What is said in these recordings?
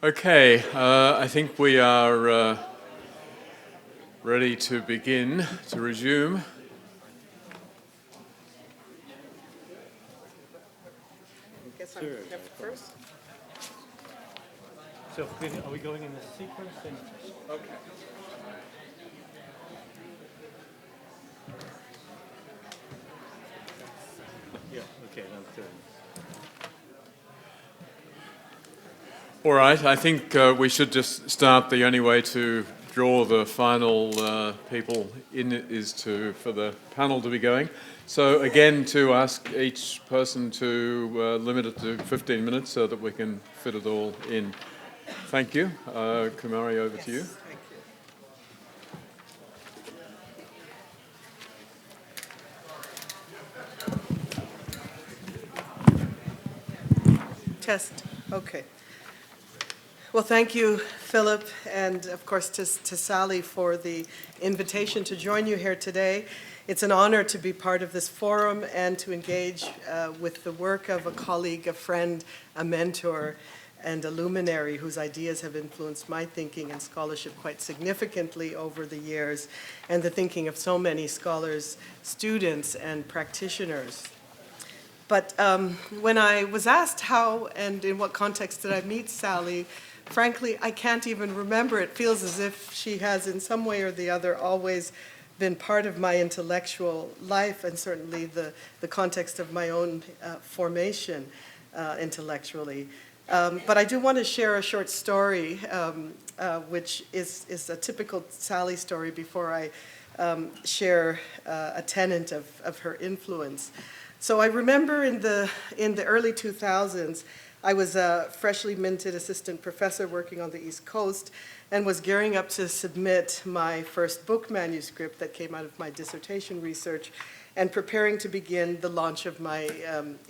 Okay, I think we are ready to begin, to resume. I guess I'm left first. So are we going in this sequence? Okay. Yeah, okay, that's good. All right, I think we should just start. The only way to draw the final people in is for the panel to be going. So again, to ask each person to limit it to 15 minutes so that we can fit it all in. Thank you. Kumari, over to you. Thank you. Test. Okay. Well, thank you, Philip, and of course to Sally for the invitation to join you here today. It's an honor to be part of this forum and to engage with the work of a colleague, a friend, a mentor, and a luminary whose ideas have influenced my thinking and scholarship quite significantly over the years, and the thinking of so many scholars, students, and practitioners. But when I was asked how and in what context did I meet Sally, frankly, I can't even remember. It feels as if she has, in some way or the other, always been part of my intellectual life and certainly the context of my own formation intellectually. But I do want to share a short story, which is a typical Sally story before I share a tenet of her influence. So I remember in the early 2000s, I was a freshly minted assistant professor working on the East Coast and was gearing up to submit my first book manuscript that came out of my dissertation research and preparing to begin the launch of my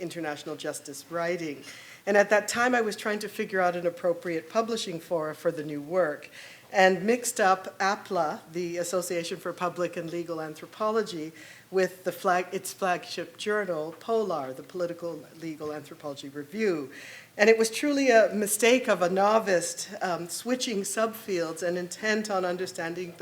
international justice writing. And at that time, I was trying to figure out an appropriate publishing fora for the new work and mixed up APLA, the Association for Public and Legal Anthropology, with its flagship journal, POLAR, the Political Legal Anthropology Review. And it was truly a mistake of a novice switching subfields and intent on understanding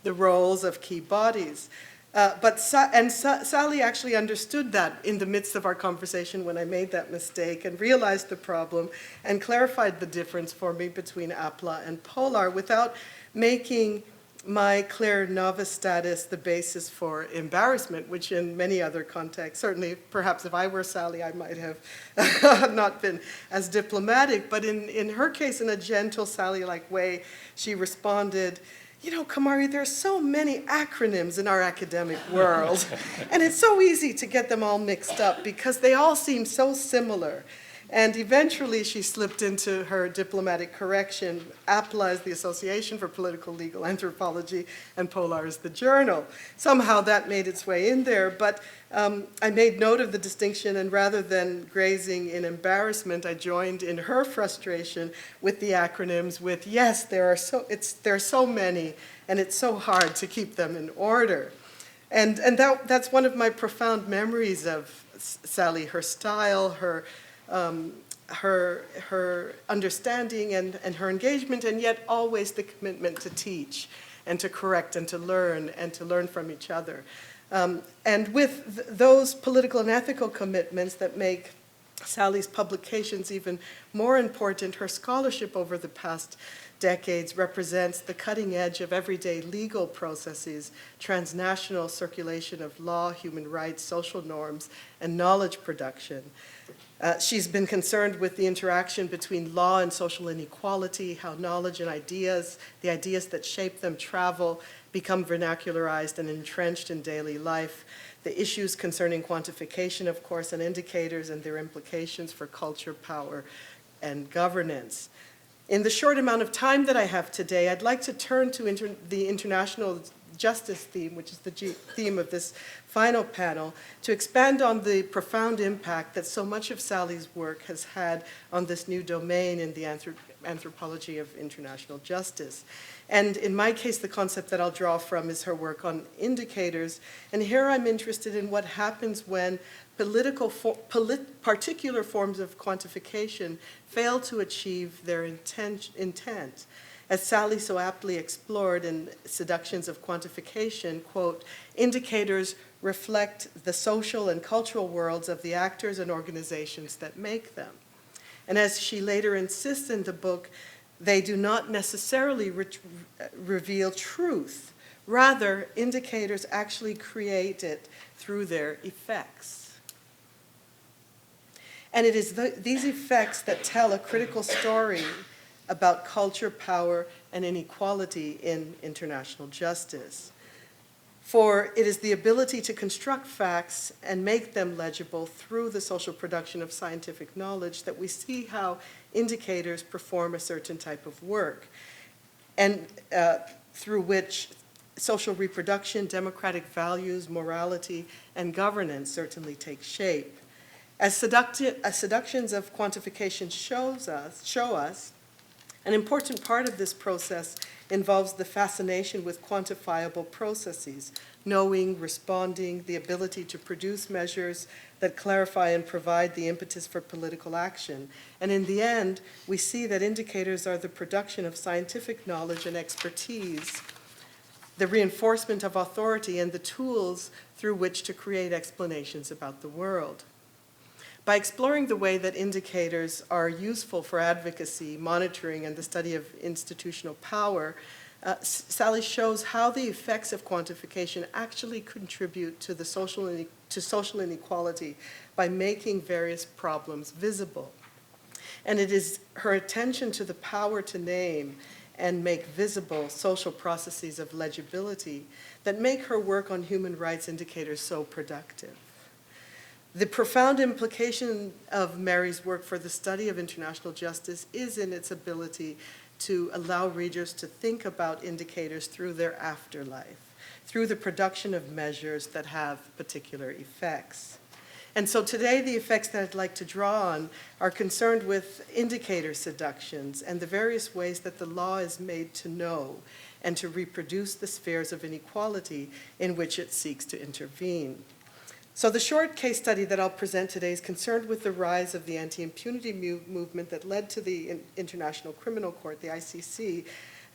the roles of key bodies. Sally actually understood that in the midst of our conversation when I made that mistake and realized the problem and clarified the difference for me between APLA and POLAR without making my clear novice status the basis for embarrassment, which in many other contexts, certainly perhaps if I were Sally, I might have not been as diplomatic, but in her case, in a gentle Sally-like way, she responded, you know, Kumari, there are so many acronyms in our academic world, and it's so easy to get them all mixed up because they all seem so similar. And eventually she slipped into her diplomatic correction. APLA is the Association for Political Legal Anthropology, and POLAR is the journal. Somehow that made its way in there, but I made note of the distinction, and rather than grazing in embarrassment, I joined in her frustration with the acronyms with, yes, there are so many, and it's so hard to keep them in order. And that's one of my profound memories of Sally, her style, her understanding and her engagement, and yet always the commitment to teach and to correct and to learn from each other. And with those political and ethical commitments that make Sally's publications even more important, her scholarship over the past decades represents the cutting edge of everyday legal processes, transnational circulation of law, human rights, social norms, and knowledge production. She's been concerned with the interaction between law and social inequality, how knowledge and ideas, the ideas that shape them, travel, become vernacularized and entrenched in daily life, the issues concerning quantification, of course, and indicators and their implications for culture, power, and governance. In the short amount of time that I have today, I'd like to turn to the international justice theme, which is the theme of this final panel, to expand on the profound impact that so much of Sally's work has had on this new domain in the anthropology of international justice. And in my case, the concept that I'll draw from is her work on indicators. And here I'm interested in what happens when particular forms of quantification fail to achieve their intent. As Sally so aptly explored in Seductions of Quantification, quote, indicators reflect the social and cultural worlds of the actors and organizations that make them. And as she later insists in the book, they do not necessarily reveal truth. Rather, indicators actually create it through their effects. And it is these effects that tell a critical story about culture, power, and inequality in international justice. For it is the ability to construct facts and make them legible through the social production of scientific knowledge that we see how indicators perform a certain type of work, and through which social reproduction, democratic values, morality, and governance certainly take shape. As Seductions of Quantification show us, an important part of this process involves the fascination with quantifiable processes, knowing, responding, the ability to produce measures that clarify and provide the impetus for political action. And in the end, we see that indicators are the production of scientific knowledge and expertise, the reinforcement of authority, and the tools through which to create explanations about the world. By exploring the way that indicators are useful for advocacy, monitoring, and the study of institutional power, Sally shows how the effects of quantification actually contribute to social inequality by making various problems visible. And it is her attention to the power to name and make visible social processes of legibility that make her work on human rights indicators so productive. The profound implication of Mary's work for the study of international justice is in its ability to allow readers to think about indicators through their afterlife, through the production of measures that have particular effects. And so today, the effects that I'd like to draw on are concerned with indicator seductions and the various ways that the law is made to know and to reproduce the spheres of inequality in which it seeks to intervene. So the short case study that I'll present today is concerned with the rise of the anti-impunity movement that led to the International Criminal Court, the ICC,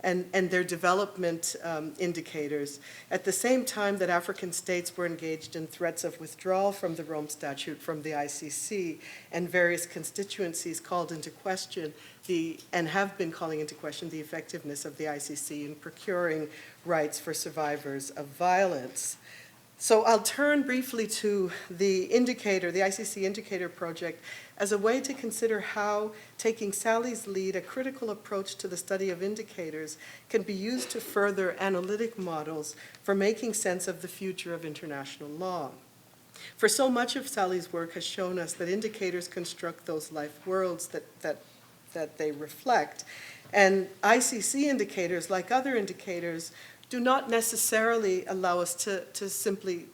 and their development indicators, at the same time that African states were engaged in threats of withdrawal from the Rome Statute from the ICC, and various constituencies called into question and have been calling into question the effectiveness of the ICC in procuring rights for survivors of violence. So I'll turn briefly to the indicator, the ICC Indicator Project, as a way to consider how taking Sally's lead, a critical approach to the study of indicators, can be used to further analytic models for making sense of the future of international law. For so much of Sally's work has shown us that indicators construct those life worlds that they reflect. And ICC indicators, like other indicators, do not necessarily allow us to simply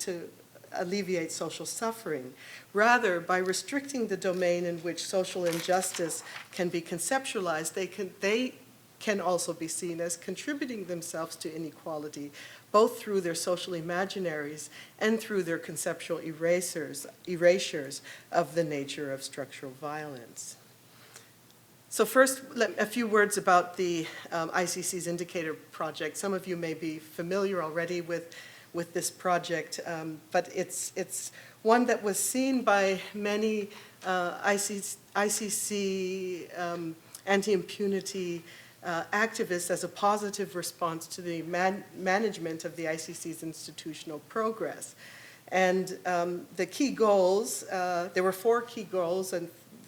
alleviate social suffering. Rather, by restricting the domain in which social injustice can be conceptualized, they can also be seen as contributing themselves to inequality, both through their social imaginaries and through their conceptual erasures of the nature of structural violence. So first, a few words about the ICC's Indicator Project. Some of you may be familiar already with this project, but it's one that was seen by many ICC anti-impunity activists as a positive response to the management of the ICC's institutional progress. And the key goals, there were 4 key goals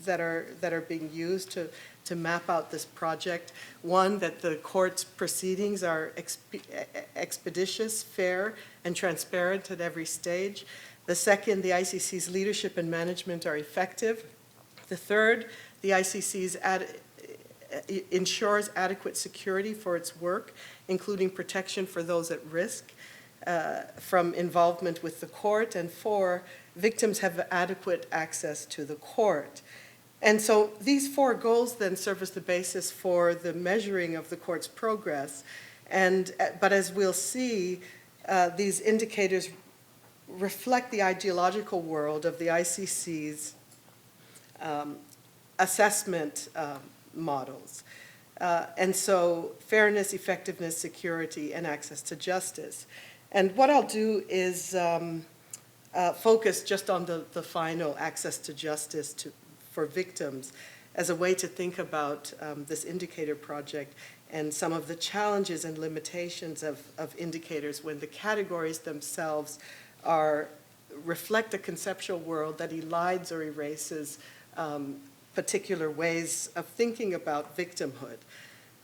that are being used to map out this project. One, that the court's proceedings are expeditious, fair, and transparent at every stage. The second, the ICC's leadership and management are effective. The third, the ICC's ensures adequate security for its work, including protection for those at risk. from involvement with the court, and 4, victims have adequate access to the court. And so these 4 goals then serve as the basis for the measuring of the court's progress. But as we'll see, these indicators reflect the ideological world of the ICC's assessment models. And so fairness, effectiveness, security, and access to justice. And what I'll do is focus just on the final access to justice for victims as a way to think about this indicator project and some of the challenges and limitations of indicators when the categories themselves reflect a conceptual world that elides or erases particular ways of thinking about victimhood.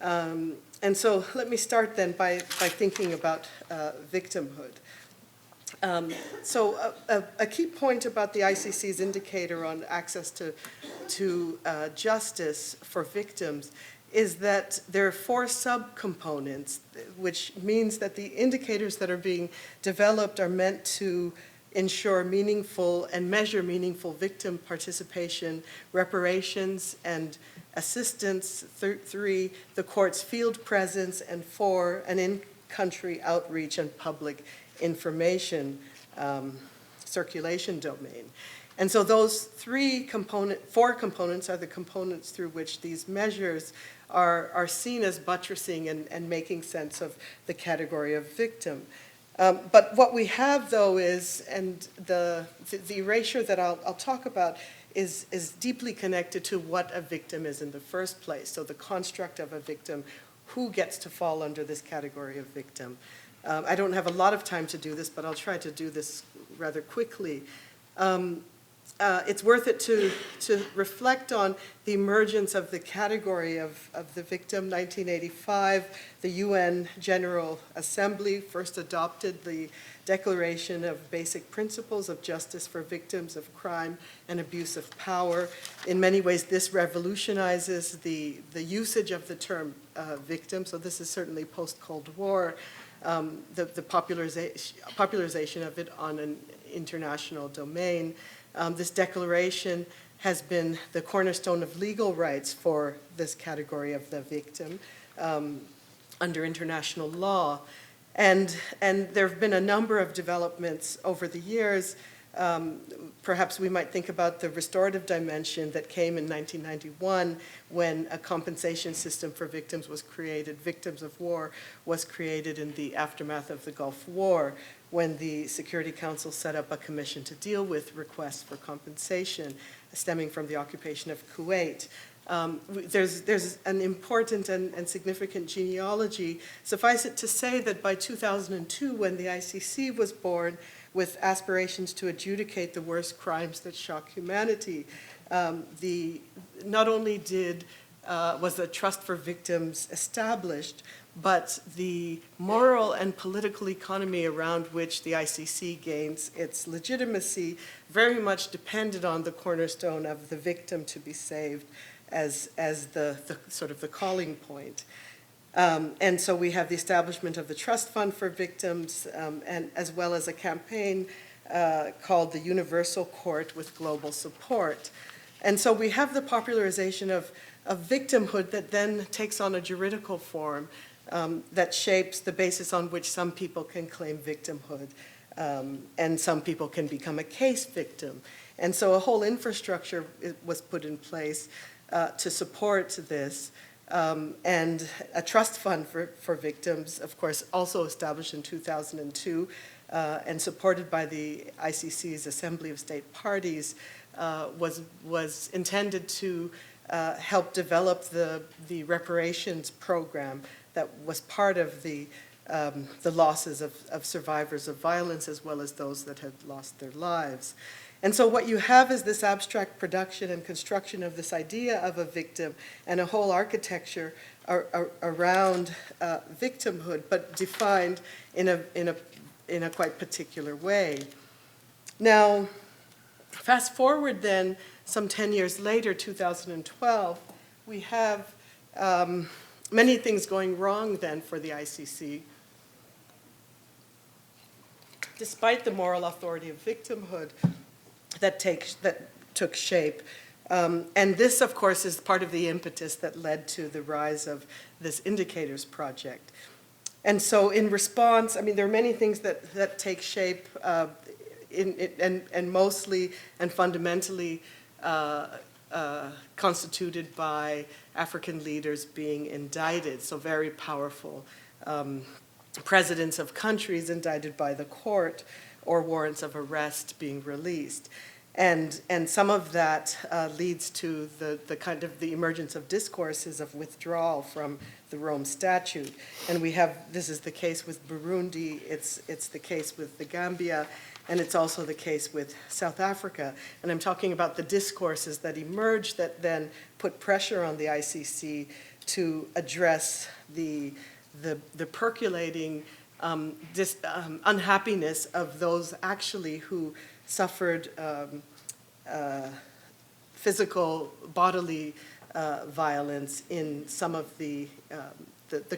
And so let me start then by thinking about victimhood. So a key point about the ICC's indicator on access to justice for victims is that there are 4 subcomponents, which means that the indicators that are being developed are meant to ensure meaningful and measure meaningful victim participation, reparations, and assistance. 3, the court's field presence, and 4, an in-country outreach and public information circulation domain. And so those 4 components are the components through which these measures are seen as buttressing and making sense of the category of victim. But what we have, though, is, and the erasure that I'll talk about is deeply connected to what a victim is in the first place. So the construct of a victim, who gets to fall under this category of victim. I don't have a lot of time to do this, but I'll try to do this rather quickly. It's worth it to reflect on the emergence of the category of the victim. 1985, the UN General Assembly first adopted the Declaration of Basic Principles of Justice for Victims of Crime and Abuse of Power. In many ways, this revolutionizes the usage of the term victim, so this is certainly post-Cold War, the popularization of it on an international domain. This declaration has been the cornerstone of legal rights for this category of the victim under international law. And there have been a number of developments over the years. Perhaps we might think about the restorative dimension that came in 1991 when a compensation system for victims was created. Victims of war was created in the aftermath of the Gulf War, when the Security Council set up a commission to deal with requests for compensation stemming from the occupation of Kuwait. There's an important and significant genealogy. Suffice it to say that by 2002, when the ICC was born, with aspirations to adjudicate the worst crimes that shock humanity, not only was the trust for victims established, but the moral and political economy around which the ICC gains its legitimacy very much depended on the cornerstone of the victim to be saved as the sort of the calling point. And so we have the establishment of the Trust Fund for Victims, and as well as a campaign called the Universal Court with Global Support. And so we have the popularization of victimhood that then takes on a juridical form that shapes the basis on which some people can claim victimhood, and some people can become a case victim. And so a whole infrastructure was put in place to support this. And a trust fund for victims, of course, also established in 2002 and supported by the ICC's Assembly of State Parties, was intended to help develop the reparations program that was part of the losses of survivors of violence as well as those that had lost their lives. And so what you have is this abstract production and construction of this idea of a victim and a whole architecture around victimhood, but defined in a quite particular way. Now, fast forward then, some 10 years later, 2012, we have many things going wrong then for the ICC. despite the moral authority of victimhood that took shape. And this, of course, is part of the impetus that led to the rise of this Indicators Project. And so in response, I mean, there are many things that take shape and mostly and fundamentally constituted by African leaders being indicted, so very powerful presidents of countries indicted by the court or warrants of arrest being released. And some of that leads to the kind of the emergence of discourses of withdrawal from the Rome Statute. And we have, this is the case with Burundi, it's the case with the Gambia, and it's also the case with South Africa. And I'm talking about the discourses that emerged that then put pressure on the ICC to address the percolating unhappiness of those actually who suffered physical, bodily violence in some of the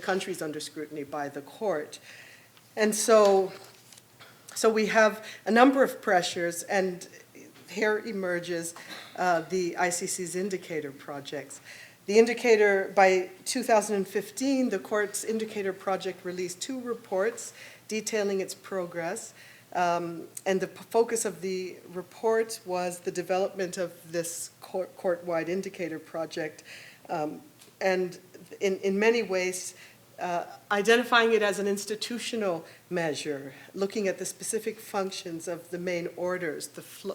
countries under scrutiny by the court. And so we have a number of pressures, and here emerges the ICC's indicator projects. The indicator, by 2015, the court's indicator project released 2 reports detailing its progress. And the focus of the report was the development of this court-wide indicator project, and in many ways identifying it as an institutional measure, looking at the specific functions of the main orders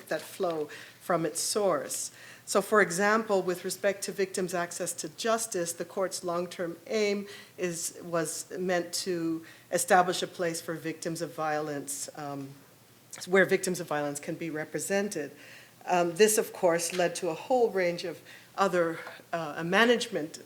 that flow from its source. So, for example, with respect to victims' access to justice, the court's long-term aim was meant to establish a place for victims of violence, where victims of violence can be represented. This, of course, led to a whole range of other management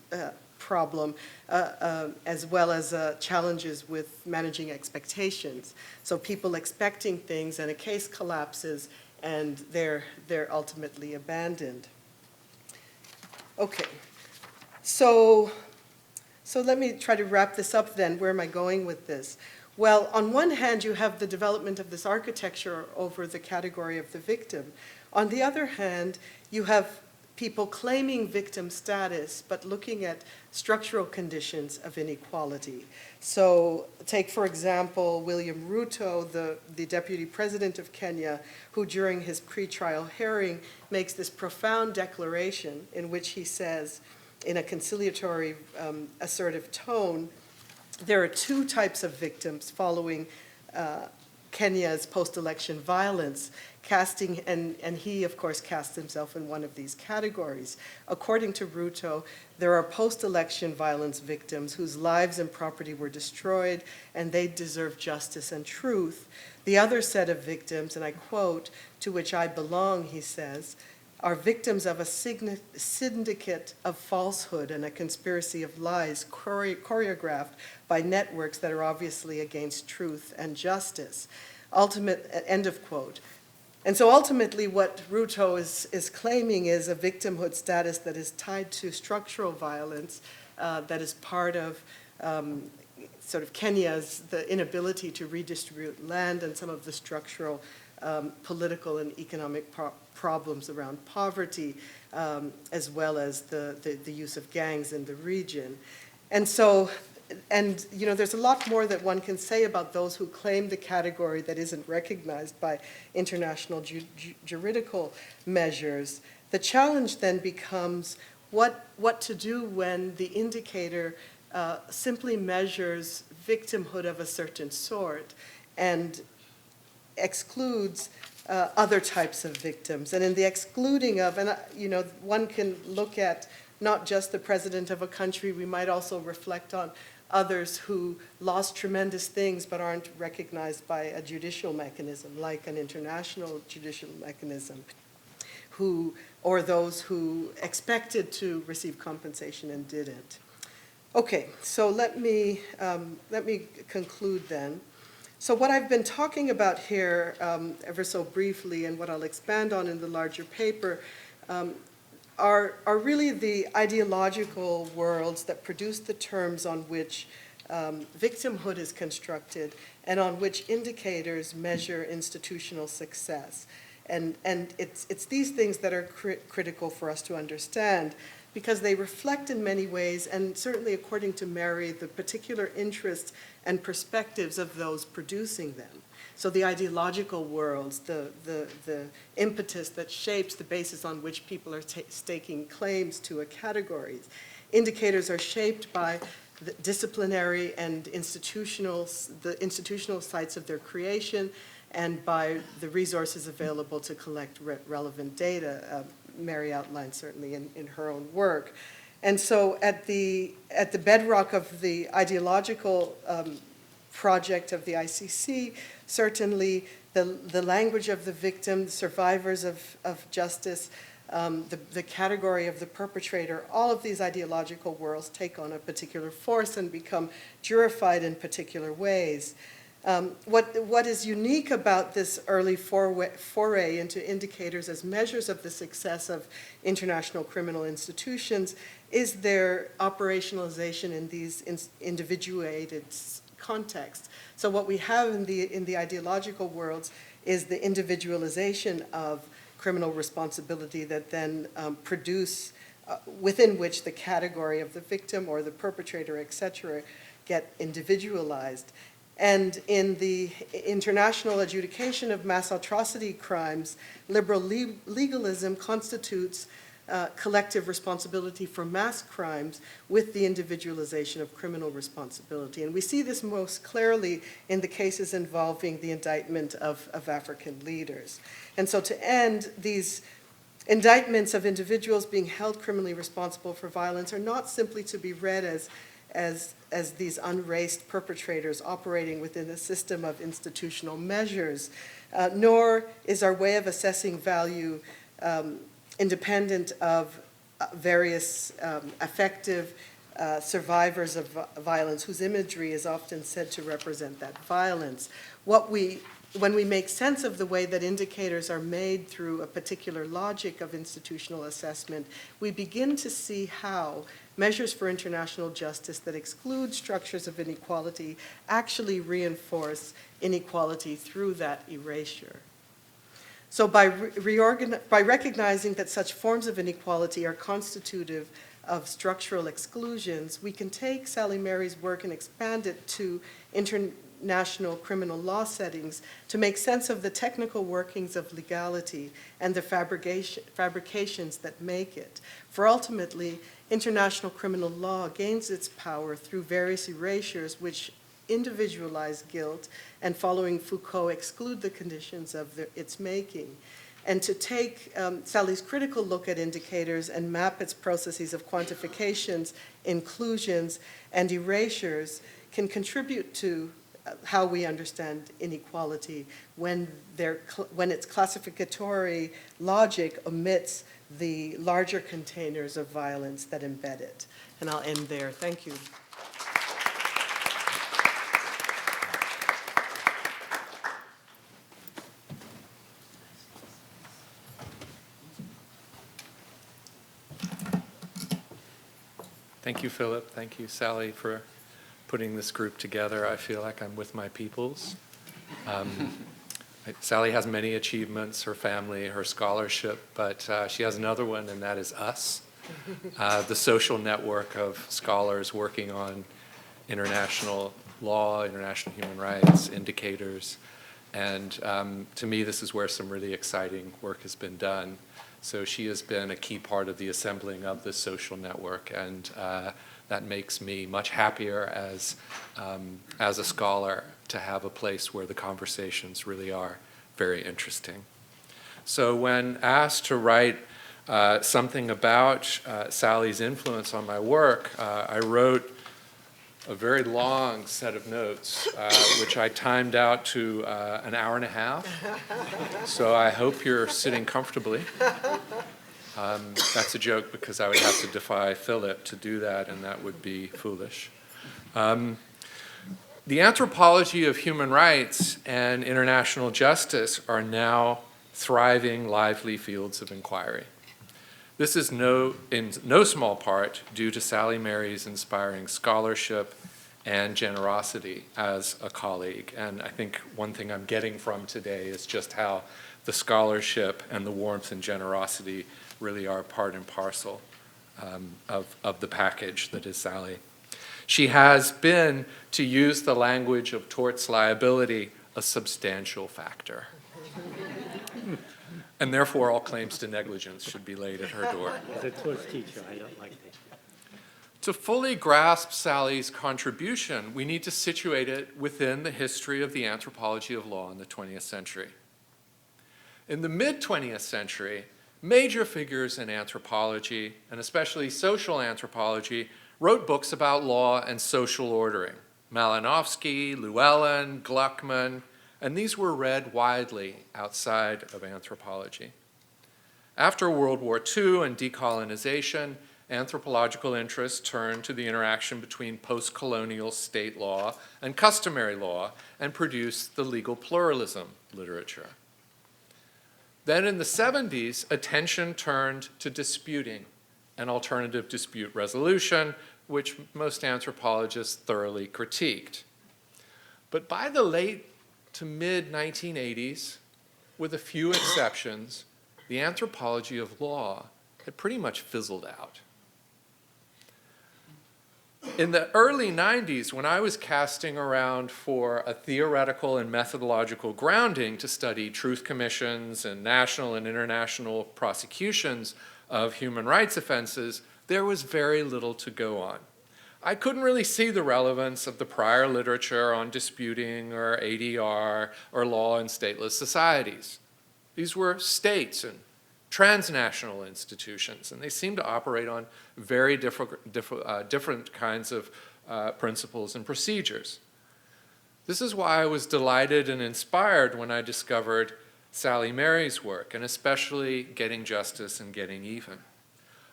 problem, as well as challenges with managing expectations. So people expecting things, and a case collapses, and they're ultimately abandoned. Okay, so let me try to wrap this up then. Where am I going with this? Well, on one hand, you have the development of this architecture over the category of the victim. On the other hand, you have people claiming victim status, but looking at structural conditions of inequality. So take, for example, William Ruto, the deputy president of Kenya, who during his pre-trial hearing makes this profound declaration in which he says, in a conciliatory, assertive tone, there are 2 types of victims following Kenya's post-election violence, and he, of course, casts himself in one of these categories. According to Ruto, there are post-election violence victims whose lives and property were destroyed, and they deserve justice and truth. The other set of victims, and I quote, "to which I belong," he says, are victims of a syndicate of falsehood and a conspiracy of lies choreographed by networks that are obviously against truth and justice. End of quote. And so ultimately what Ruto is claiming is a victimhood status that is tied to structural violence, that is part of sort of Kenya's, the inability to redistribute land and some of the structural political and economic problems around poverty, as well as the use of gangs in the region. And so, you know, there's a lot more that one can say about those who claim the category that isn't recognized by international juridical measures. The challenge then becomes what to do when the indicator simply measures victimhood of a certain sort and excludes other types of victims. And in the excluding of, and you know, one can look at not just the president of a country, we might also reflect on others who lost tremendous things but aren't recognized by a judicial mechanism, like an international judicial mechanism, or those who expected to receive compensation and didn't. Okay, so let me conclude then. So what I've been talking about here ever so briefly, and what I'll expand on in the larger paper, are really the ideological worlds that produce the terms on which victimhood is constructed and on which indicators measure institutional success. And it's these things that are critical for us to understand, because they reflect in many ways, and certainly according to Mary, the particular interests and perspectives of those producing them. So the ideological worlds, the impetus that shapes the basis on which people are staking claims to a category. Indicators are shaped by the disciplinary and the institutional sites of their creation, and by the resources available to collect relevant data. Mary outlined certainly in her own work. And so at the bedrock of the ideological project of the ICC, certainly the language of the victim, the survivors of justice, the category of the perpetrator, all of these ideological worlds take on a particular force and become jurified in particular ways. What is unique about this early foray into indicators as measures of the success of international criminal institutions is their operationalization in these individuated contexts. So what we have in the ideological worlds is the individualization of criminal responsibility that then produce, within which the category of the victim or the perpetrator, et cetera, get individualized. And in the international adjudication of mass atrocity crimes, liberal legalism constitutes collective responsibility for mass crimes with the individualization of criminal responsibility. And we see this most clearly in the cases involving the indictment of African leaders. And so to end, these indictments of individuals being held criminally responsible for violence are not simply to be read as these unraced perpetrators operating within a system of institutional measures, nor is our way of assessing value independent of various effective survivors of violence whose imagery is often said to represent that violence. When we make sense of the way that indicators are made through a particular logic of institutional assessment, we begin to see how measures for international justice that exclude structures of inequality actually reinforce inequality through that erasure. So by recognizing that such forms of inequality are constitutive of structural exclusions, we can take Sally Mary's work and expand it to international criminal law settings to make sense of the technical workings of legality and the fabrications that make it. For ultimately, international criminal law gains its power through various erasures which individualize guilt and, following Foucault, exclude the conditions of its making. And to take Sally's critical look at indicators and map its processes of quantifications, inclusions, and erasures can contribute to how we understand inequality when its classificatory logic omits the larger containers of violence that embed it. And I'll end there. Thank you. Thank you, Philip. Thank you, Sally, for putting this group together. I feel like I'm with my peoples. Sally has many achievements, her family, her scholarship, but she has another one, and that is us, the social network of scholars working on international law, international human rights, indicators. And to me, this is where some really exciting work has been done. So she has been a key part of the assembling of this social network, and that makes me much happier as a scholar to have a place where the conversations really are very interesting. So when asked to write something about Sally's influence on my work, I wrote a very long set of notes, which I timed out to an hour and a half. So I hope you're sitting comfortably. That's a joke because I would have to defy Philip to do that, and that would be foolish. The anthropology of human rights and international justice are now thriving, lively fields of inquiry. This is in no small part due to Sally Mary's inspiring scholarship and generosity as a colleague. And I think one thing I'm getting from today is just how the scholarship and the warmth and generosity really are part and parcel of the package that is Sally. She has been, to use the language of torts liability, a substantial factor. And therefore, all claims to negligence should be laid at her door. As a torts teacher, I don't like it. To fully grasp Sally's contribution, we need to situate it within the history of the anthropology of law in the 20th century. In the mid-20th century, major figures in anthropology, and especially social anthropology, wrote books about law and social ordering. Malinowski, Llewellyn, Gluckman, and these were read widely outside of anthropology. After World War II and decolonization, anthropological interest turned to the interaction between post-colonial state law and customary law and produced the legal pluralism literature. Then in the 70s, attention turned to disputing and alternative dispute resolution, which most anthropologists thoroughly critiqued. But by the late to mid-1980s, with a few exceptions, the anthropology of law had pretty much fizzled out. In the early 90s, when I was casting around for a theoretical and methodological grounding to study truth commissions and national and international prosecutions of human rights offenses, there was very little to go on. I couldn't really see the relevance of the prior literature on disputing or ADR or law in stateless societies. These were states and transnational institutions, and they seemed to operate on very different kinds of principles and procedures. This is why I was delighted and inspired when I discovered Sally Mary's work, and especially Getting Justice and Getting Even,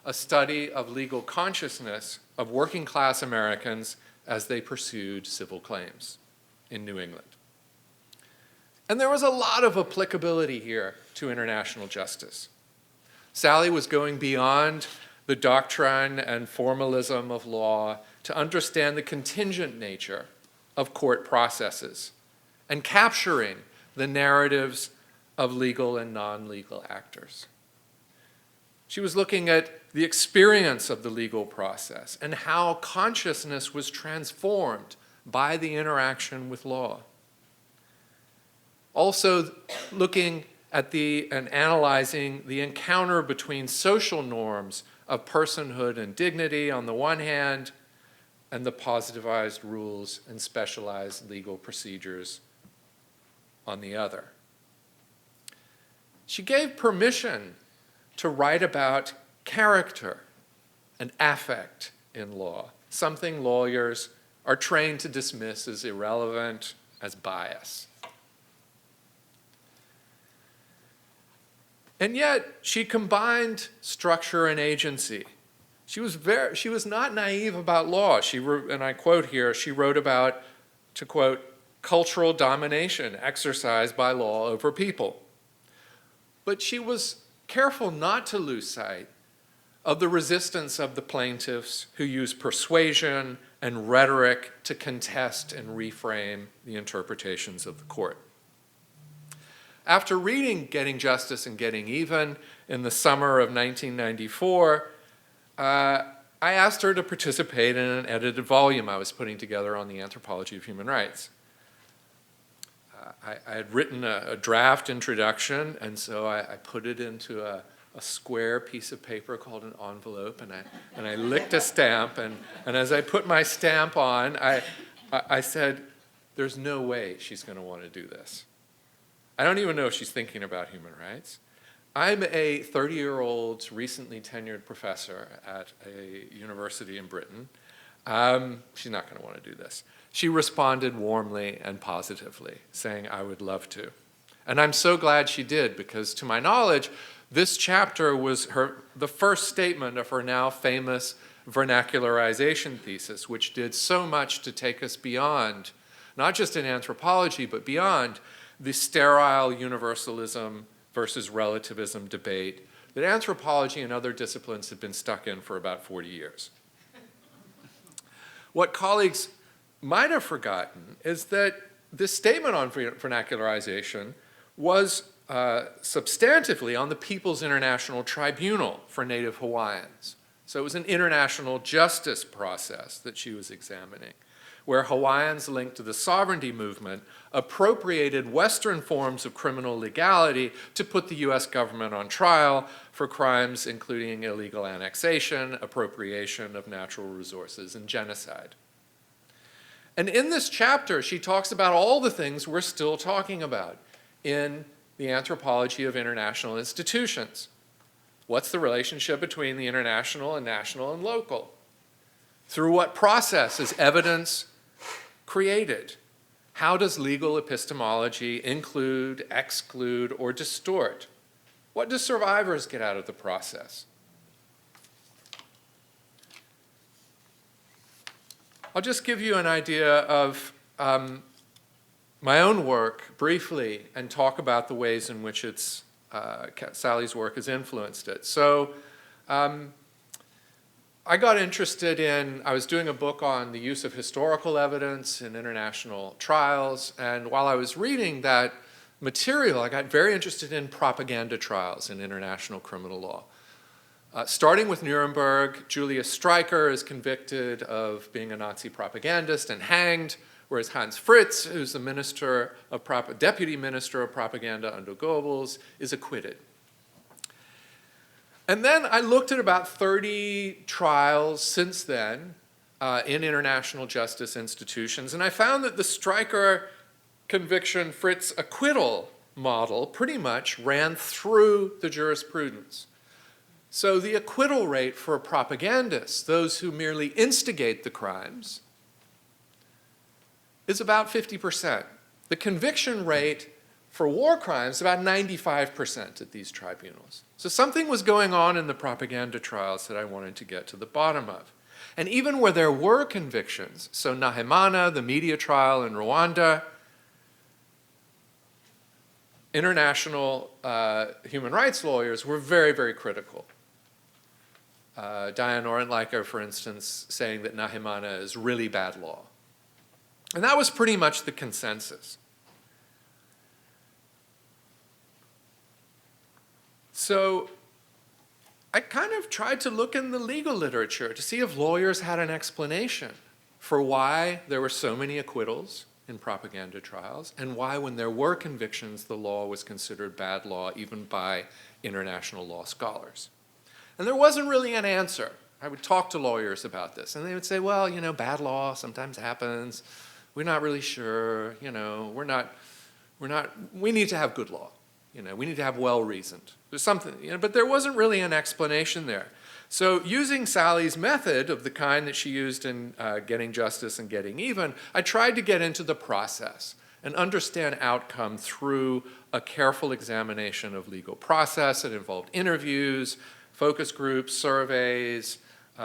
a study of legal consciousness of working class Americans as they pursued civil claims in New England. And there was a lot of applicability here to international justice. Sally was going beyond the doctrine and formalism of law to understand the contingent nature of court processes and capturing the narratives of legal and non-legal actors. She was looking at the experience of the legal process and how consciousness was transformed by the interaction with law. Also looking at and analyzing the encounter between social norms of personhood and dignity on the one hand, and the positivized rules and specialized legal procedures on the other. She gave permission to write about character and affect in law, something lawyers are trained to dismiss as irrelevant, as bias. And yet, she combined structure and agency. She was not naive about law. She wrote, and I quote here, she wrote about, to quote, cultural domination exercised by law over people. But she was careful not to lose sight of the resistance of the plaintiffs who used persuasion and rhetoric to contest and reframe the interpretations of the court. After reading Getting Justice and Getting Even in the summer of 1994, I asked her to participate in an edited volume I was putting together on the anthropology of human rights. I had written a draft introduction, and so I put it into a square piece of paper called an envelope, and I licked a stamp, and as I put my stamp on, I said, there's no way she's going to want to do this. I don't even know if she's thinking about human rights. I'm a 30-year-old, recently tenured professor at a university in Britain. She's not going to want to do this. She responded warmly and positively, saying, I would love to. And I'm so glad she did, because to my knowledge, this chapter was the first statement of her now famous vernacularization thesis, which did so much to take us beyond, not just in anthropology, but beyond the sterile universalism versus relativism debate that anthropology and other disciplines have been stuck in for about 40 years. What colleagues might have forgotten is that this statement on vernacularization was substantively on the People's International Tribunal for Native Hawaiians. So it was an international justice process that she was examining, where Hawaiians linked to the sovereignty movement appropriated Western forms of criminal legality to put the US government on trial for crimes including illegal annexation, appropriation of natural resources, and genocide. And in this chapter, she talks about all the things we're still talking about in the anthropology of international institutions. What's the relationship between the international and national and local? Through what process is evidence created? How does legal epistemology include, exclude, or distort? What do survivors get out of the process? I'll just give you an idea of my own work briefly and talk about the ways in which Sally's work has influenced it. So I got interested I was doing a book on the use of historical evidence in international trials, and while I was reading that material, I got very interested in propaganda trials in international criminal law. Starting with Nuremberg, Julius Streicher is convicted of being a Nazi propagandist and hanged, whereas Hans Fritz, who's the deputy minister of propaganda under Goebbels, is acquitted. And then I looked at about 30 trials since then in international justice institutions, and I found that the Streicher conviction, Fritz acquittal model pretty much ran through the jurisprudence. So the acquittal rate for propagandists, those who merely instigate the crimes, is about 50%. The conviction rate for war crimes is about 95% at these tribunals. So something was going on in the propaganda trials that I wanted to get to the bottom of. And even where there were convictions, so Nahimana, the media trial in Rwanda, international human rights lawyers were very, very critical. Diane Ohrenleicher, for instance, saying that Nahimana is really bad law. And that was pretty much the consensus. So I kind of tried to look in the legal literature to see if lawyers had an explanation for why there were so many acquittals in propaganda trials and why when there were convictions, the law was considered bad law even by international law scholars. And there wasn't really an answer. I would talk to lawyers about this, and they would say, well, you know, bad law sometimes happens. We're not really sure, you know, we need to have good law. You know, we need to have well-reasoned. There's something, you know, but there wasn't really an explanation there. So using Sally's method of the kind that she used in Getting Justice and Getting Even, I tried to get into the process and understand outcome through a careful examination of legal process. It involved interviews, focus groups, surveys,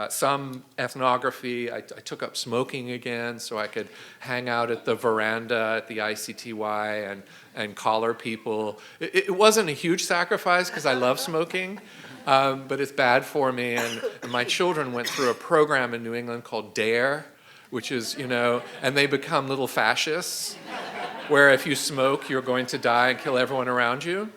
some ethnography. I took up smoking again so I could hang out at the veranda at the ICTY and collar people. It wasn't a huge sacrifice because I love smoking, but it's bad for me. And my children went through a program in New England called DARE, which is, you know, and they become little fascists, where if you smoke, you're going to die and kill everyone around you.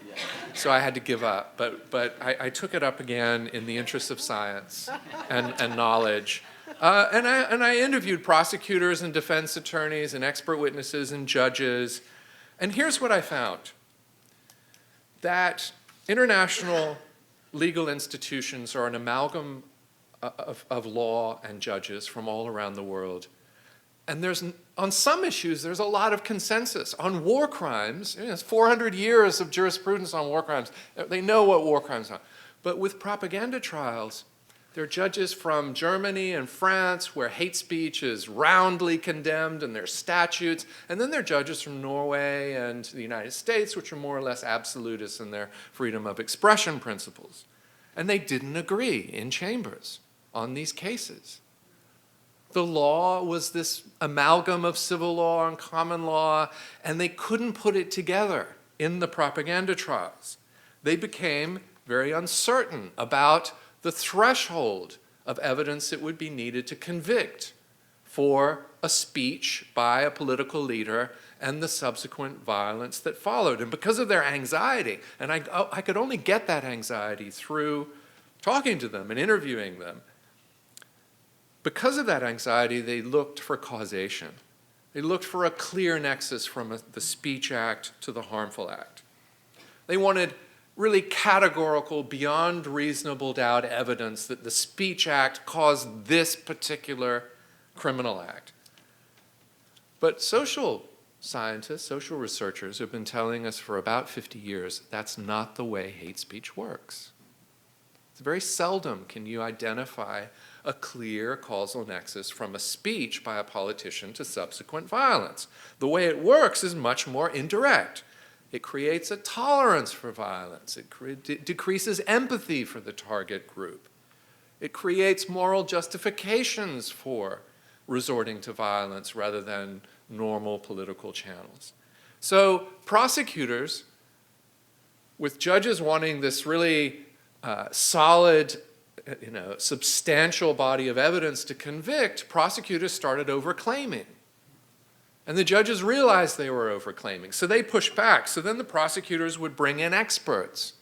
So I had to give up, but I took it up again in the interest of science and knowledge. And I interviewed prosecutors and defense attorneys and expert witnesses and judges. And here's what I found. That international legal institutions are an amalgam of law and judges from all around the world. And on some issues, there's a lot of consensus. On war crimes, it's 400 years of jurisprudence on war crimes. They know what war crimes are. But with propaganda trials, there are judges from Germany and France where hate speech is roundly condemned and there's statutes. And then there are judges from Norway and the United States, which are more or less absolutist in their freedom of expression principles. And they didn't agree in chambers on these cases. The law was this amalgam of civil law and common law, and they couldn't put it together in the propaganda trials. They became very uncertain about the threshold of evidence that would be needed to convict for a speech by a political leader and the subsequent violence that followed. And because of their anxiety, and I could only get that anxiety through talking to them and interviewing them, because of that anxiety, they looked for causation. They looked for a clear nexus from the speech act to the harmful act. They wanted really categorical, beyond reasonable doubt evidence that the speech act caused this particular criminal act. But social scientists, social researchers have been telling us for about 50 years that's not the way hate speech works. It's very seldom can you identify a clear causal nexus from a speech by a politician to subsequent violence. The way it works is much more indirect. It creates a tolerance for violence. It decreases empathy for the target group. It creates moral justifications for resorting to violence rather than normal political channels. So prosecutors, with judges wanting this really solid, substantial body of evidence to convict, prosecutors started overclaiming. And the judges realized they were overclaiming, so they pushed back. So then the prosecutors would bring in experts.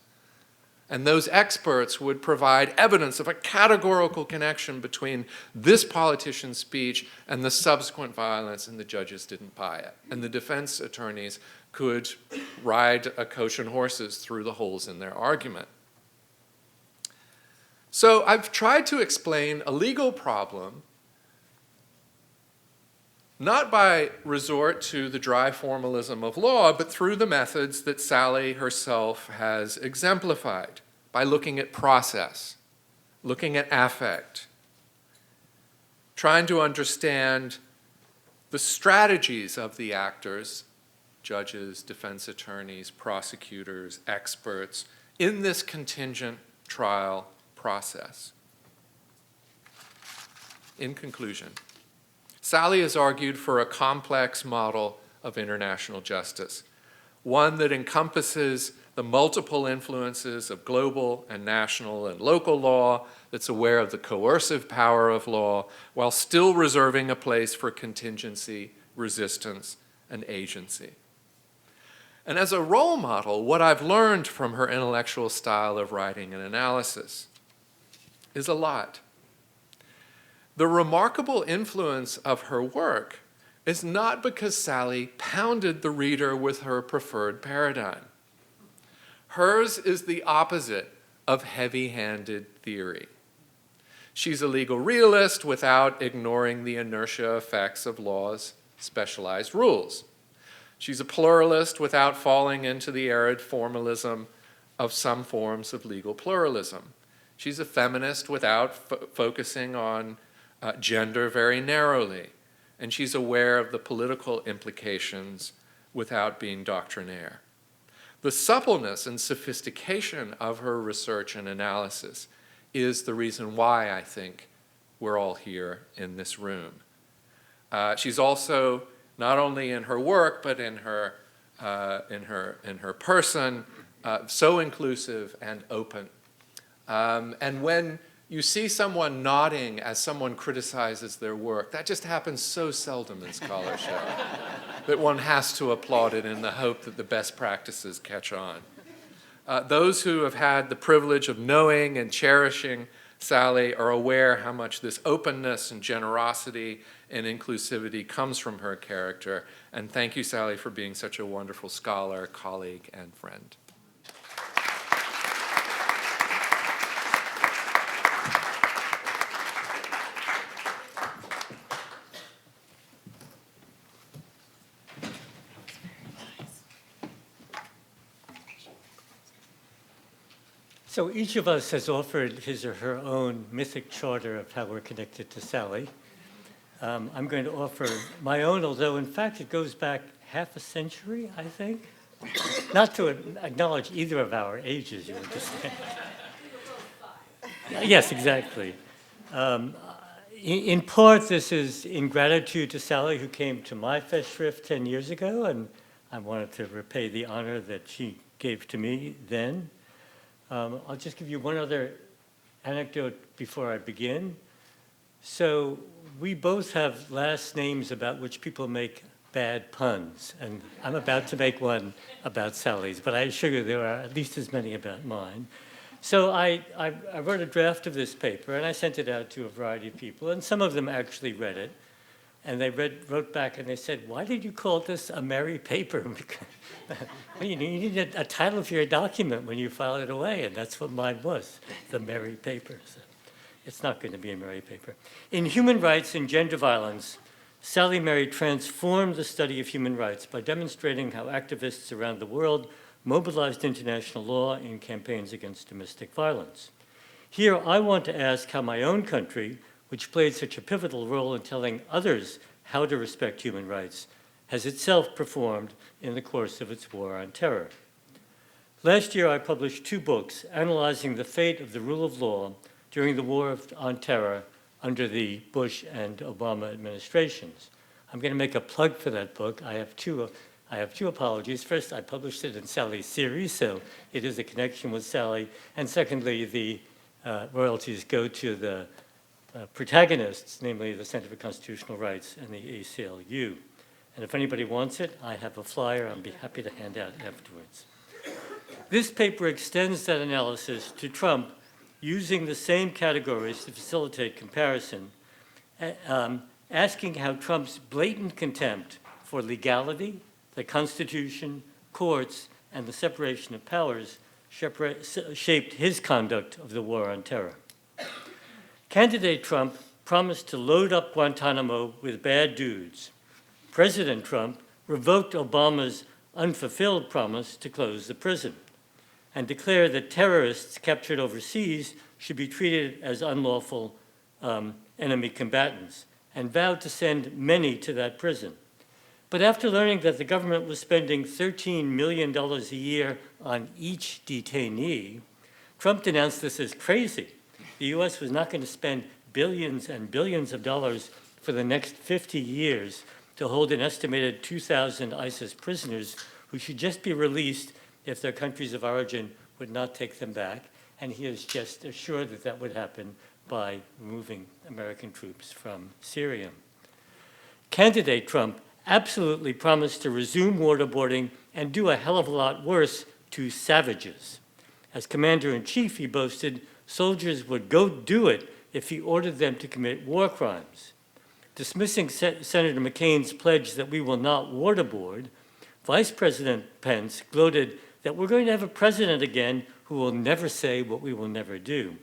And those experts would provide evidence of a categorical connection between this politician's speech and the subsequent violence, and the judges didn't buy it. And the defense attorneys could ride a coach and horses through the holes in their argument. So I've tried to explain a legal problem not by resort to the dry formalism of law, but through the methods that Sally herself has exemplified, by looking at process, looking at affect, trying to understand the strategies of the actors, judges, defense attorneys, prosecutors, experts, in this contingent trial process. In conclusion, Sally has argued for a complex model of international justice, one that encompasses the multiple influences of global and national and local law, that's aware of the coercive power of law, while still reserving a place for contingency, resistance, and agency. And as a role model, what I've learned from her intellectual style of writing and analysis is a lot. The remarkable influence of her work is not because Sally pounded the reader with her preferred paradigm. Hers is the opposite of heavy-handed theory. She's a legal realist without ignoring the inertia effects of law's specialized rules. She's a pluralist without falling into the arid formalism of some forms of legal pluralism. She's a feminist without focusing on gender very narrowly, and she's aware of the political implications without being doctrinaire. The suppleness and sophistication of her research and analysis is the reason why I think we're all here in this room. She's also, not only in her work, but in her person, so inclusive and open. And when you see someone nodding as someone criticizes their work, that just happens so seldom in scholarship that one has to applaud it in the hope that the best practices catch on. Those who have had the privilege of knowing and cherishing Sally are aware how much this openness and generosity and inclusivity comes from her character. And thank you, Sally, for being such a wonderful scholar, colleague, and friend. So each of us has offered his or her own mythic charter of how we're connected to Sally. I'm going to offer my own, although in fact it goes back half a century, I think. Not to acknowledge either of our ages, you understand. Yes, exactly. In part, this is in gratitude to Sally, who came to my Festschrift 10 years ago, and I wanted to repay the honor that she gave to me then. I'll just give you one other anecdote before I begin. So we both have last names about which people make bad puns, and I'm about to make one about Sally's, but I assure you there are at least as many about mine. So I wrote a draft of this paper, and I sent it out to a variety of people, and some of them actually read it. And they wrote back and they said, why did you call this a merry paper? You need a title for your document when you file it away, and that's what mine was, the merry paper. So it's not going to be a merry paper. In Human Rights and Gender Violence, Sally Mary transformed the study of human rights by demonstrating how activists around the world mobilized international law in campaigns against domestic violence. Here, I want to ask how my own country, which played such a pivotal role in telling others how to respect human rights, has itself performed in the course of its war on terror. Last year, I published 2 books analyzing the fate of the rule of law during the war on terror under the Bush and Obama administrations. I'm going to make a plug for that book. I have two apologies. First, I published it in Sally's series, so it is a connection with Sally. And secondly, the royalties go to the protagonists, namely the Center for Constitutional Rights and the ACLU. And if anybody wants it, I have a flyer I'll be happy to hand out afterwards. This paper extends that analysis to Trump using the same categories to facilitate comparison, asking how Trump's blatant contempt for legality, the Constitution, courts, and the separation of powers shaped his conduct of the war on terror. Candidate Trump promised to load up Guantanamo with bad dudes. President Trump revoked Obama's unfulfilled promise to close the prison and declared that terrorists captured overseas should be treated as unlawful enemy combatants and vowed to send many to that prison. But after learning that the government was spending $13 million a year on each detainee, Trump denounced this as crazy. The U.S. was not going to spend billions and billions of dollars for the next 50 years to hold an estimated 2,000 ISIS prisoners who should just be released if their countries of origin would not take them back. And he has just assured that that would happen by removing American troops from Syria. Candidate Trump absolutely promised to resume waterboarding and do a hell of a lot worse to savages. As commander-in-chief, he boasted soldiers would go do it if he ordered them to commit war crimes. Dismissing Senator McCain's pledge that we will not waterboard, Vice President Pence gloated that we're going to have a president again who will never say what we will never do.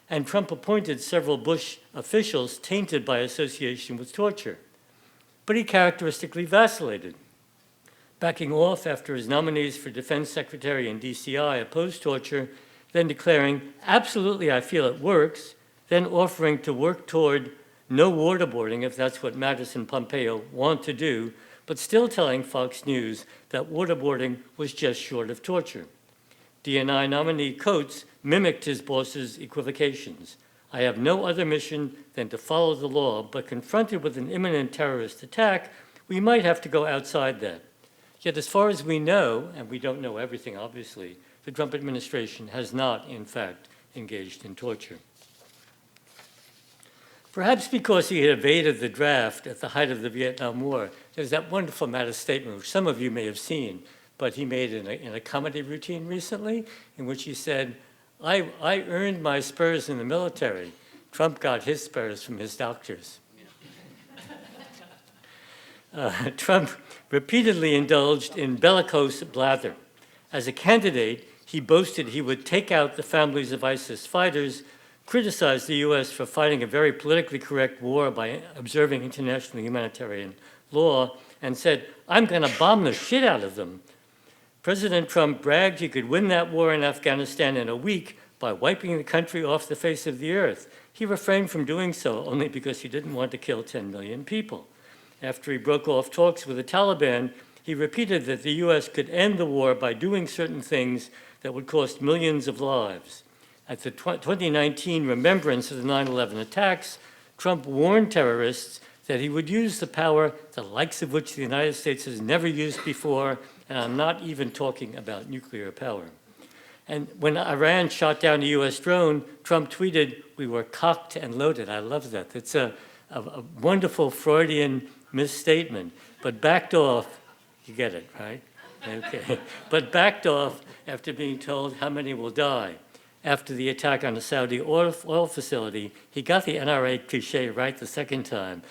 And Trump appointed several Bush officials tainted by association with torture. But he characteristically vacillated, backing off after his nominees for defense secretary and DCI opposed torture, then declaring, absolutely, I feel it works, then offering to work toward no waterboarding if that's what Mattis and Pompeo want to do, but still telling Fox News that waterboarding was just short of torture. DNI nominee Coates mimicked his boss's equivocations. I have no other mission than to follow the law, but confronted with an imminent terrorist attack, we might have to go outside that. Yet as far as we know, and we don't know everything obviously, the Trump administration has not, in fact, engaged in torture. Perhaps because he had evaded the draft at the height of the Vietnam War, there's that wonderful Mattis statement, which some of you may have seen, but he made in a comedy routine recently, in which he said, I earned my spurs in the military. Trump got his spurs from his doctors. Trump repeatedly indulged in bellicose blather. As a candidate, he boasted he would take out the families of ISIS fighters, criticized the U.S. for fighting a very politically correct war by observing international humanitarian law, and said, I'm going to bomb the shit out of them. President Trump bragged he could win that war in Afghanistan in a week by wiping the country off the face of the earth. He refrained from doing so only because he didn't want to kill 10 million people. After he broke off talks with the Taliban, he repeated that the U.S. could end the war by doing certain things that would cost millions of lives. At the 2019 remembrance of the 9/11 attacks, Trump warned terrorists that he would use the power the likes of which the United States has never used before, and I'm not even talking about nuclear power. And when Iran shot down a US drone, Trump tweeted, "We were cocked and loaded." I love that. It's a wonderful Freudian misstatement, but backed off. You get it, right? Okay. But backed off after being told how many will die. After the attack on the Saudi oil facility, he got the NRA cliche right the second time.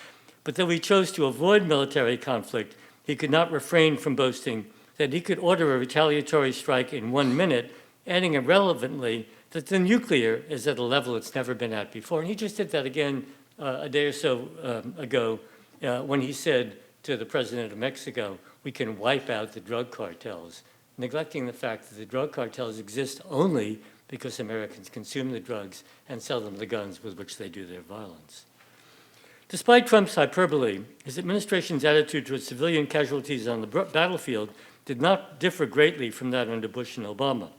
But though he chose to avoid military conflict, he could not refrain from boasting that he could order a retaliatory strike in 1 minute, adding irrelevantly that the nuclear is at a level it's never been at before. And he just did that again a day or so ago when he said to the president of Mexico, "We can wipe out the drug cartels," neglecting the fact that the drug cartels exist only because Americans consume the drugs and sell them the guns with which they do their violence. Despite Trump's hyperbole, his administration's attitude towards civilian casualties on the battlefield did not differ greatly from that under Bush and Obama.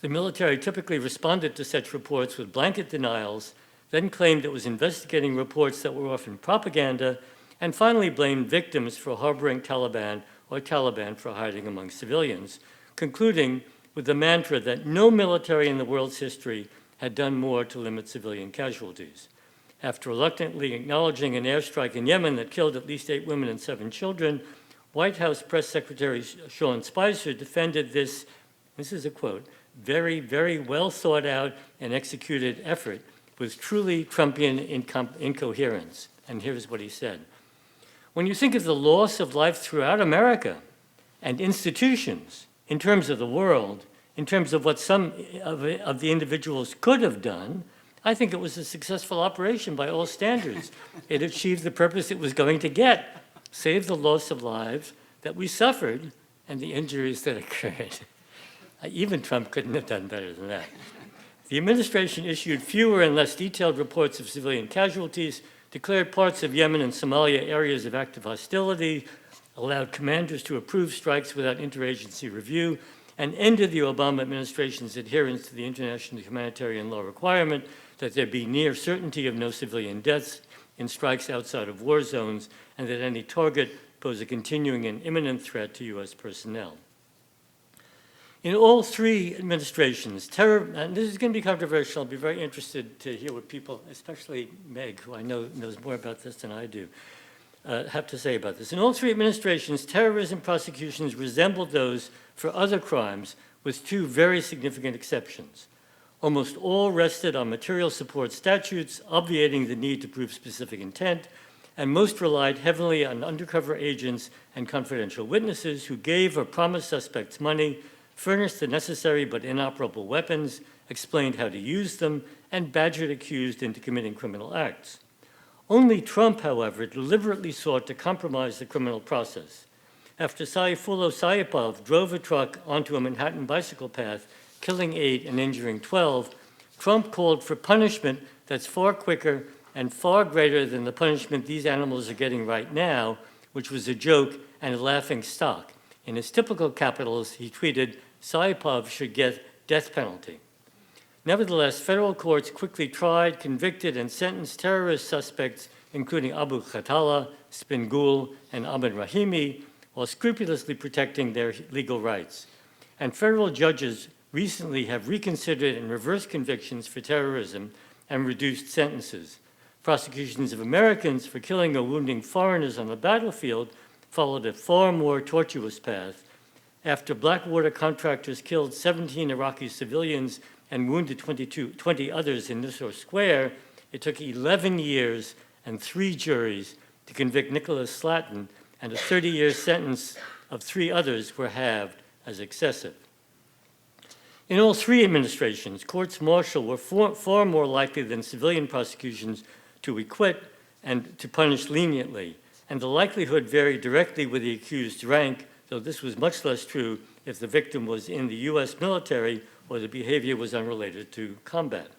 The military typically responded to such reports with blanket denials, then claimed it was investigating reports that were often propaganda, and finally blamed victims for harboring Taliban or Taliban for hiding among civilians, concluding with the mantra that no military in the world's history had done more to limit civilian casualties. After reluctantly acknowledging an airstrike in Yemen that killed at least 8 women and 7 children, White House Press Secretary Sean Spicer defended this is a quote, "very, very well thought out and executed effort with truly Trumpian incoherence." And here's what he said. "When you think of the loss of life throughout America and institutions, in terms of the world, in terms of what some of the individuals could have done, I think it was a successful operation by all standards. It achieved the purpose it was going to get, save the loss of lives that we suffered and the injuries that occurred." Even Trump couldn't have done better than that. The administration issued fewer and less detailed reports of civilian casualties, declared parts of Yemen and Somalia areas of active hostility, allowed commanders to approve strikes without interagency review, and ended the Obama administration's adherence to the international humanitarian law requirement that there be near certainty of no civilian deaths in strikes outside of war zones, and that any target pose a continuing and imminent threat to U.S. personnel. In all 3 administrations, terror, and this is going to be controversial, I'll be very interested to hear what people, especially Meg, who I know knows more about this than I do, have to say about this. In all 3 administrations, terrorism prosecutions resembled those for other crimes, with 2 very significant exceptions. Almost all rested on material support statutes, obviating the need to prove specific intent, and most relied heavily on undercover agents and confidential witnesses who gave or promised suspects money, furnished the necessary but inoperable weapons, explained how to use them, and badgered accused into committing criminal acts. Only Trump, however, deliberately sought to compromise the criminal process. After Sayfullo Saipov drove a truck onto a Manhattan bicycle path, killing 8 and injuring 12, Trump called for punishment that's far quicker and far greater than the punishment these animals are getting right now, which was a joke and a laughing stock. In his typical capitals, he tweeted, "Saipov should get death penalty." Nevertheless, federal courts quickly tried, convicted, and sentenced terrorist suspects, including Abu Khatala, Spingul, and Ahmed Rahimi, while scrupulously protecting their legal rights. And federal judges recently have reconsidered and reversed convictions for terrorism and reduced sentences. Prosecutions of Americans for killing or wounding foreigners on the battlefield followed a far more tortuous path. After Blackwater contractors killed 17 Iraqi civilians and wounded 20 others in Nisour Square, it took 11 years and 3 juries to convict Nicholas Slatton, and a 30-year sentence of 3 others were halved as excessive. In all 3 administrations, courts-martial were far more likely than civilian prosecutions to acquit and to punish leniently, and the likelihood varied directly with the accused's rank, though this was much less true if the victim was in the U.S. military or the behavior was unrelated to combat.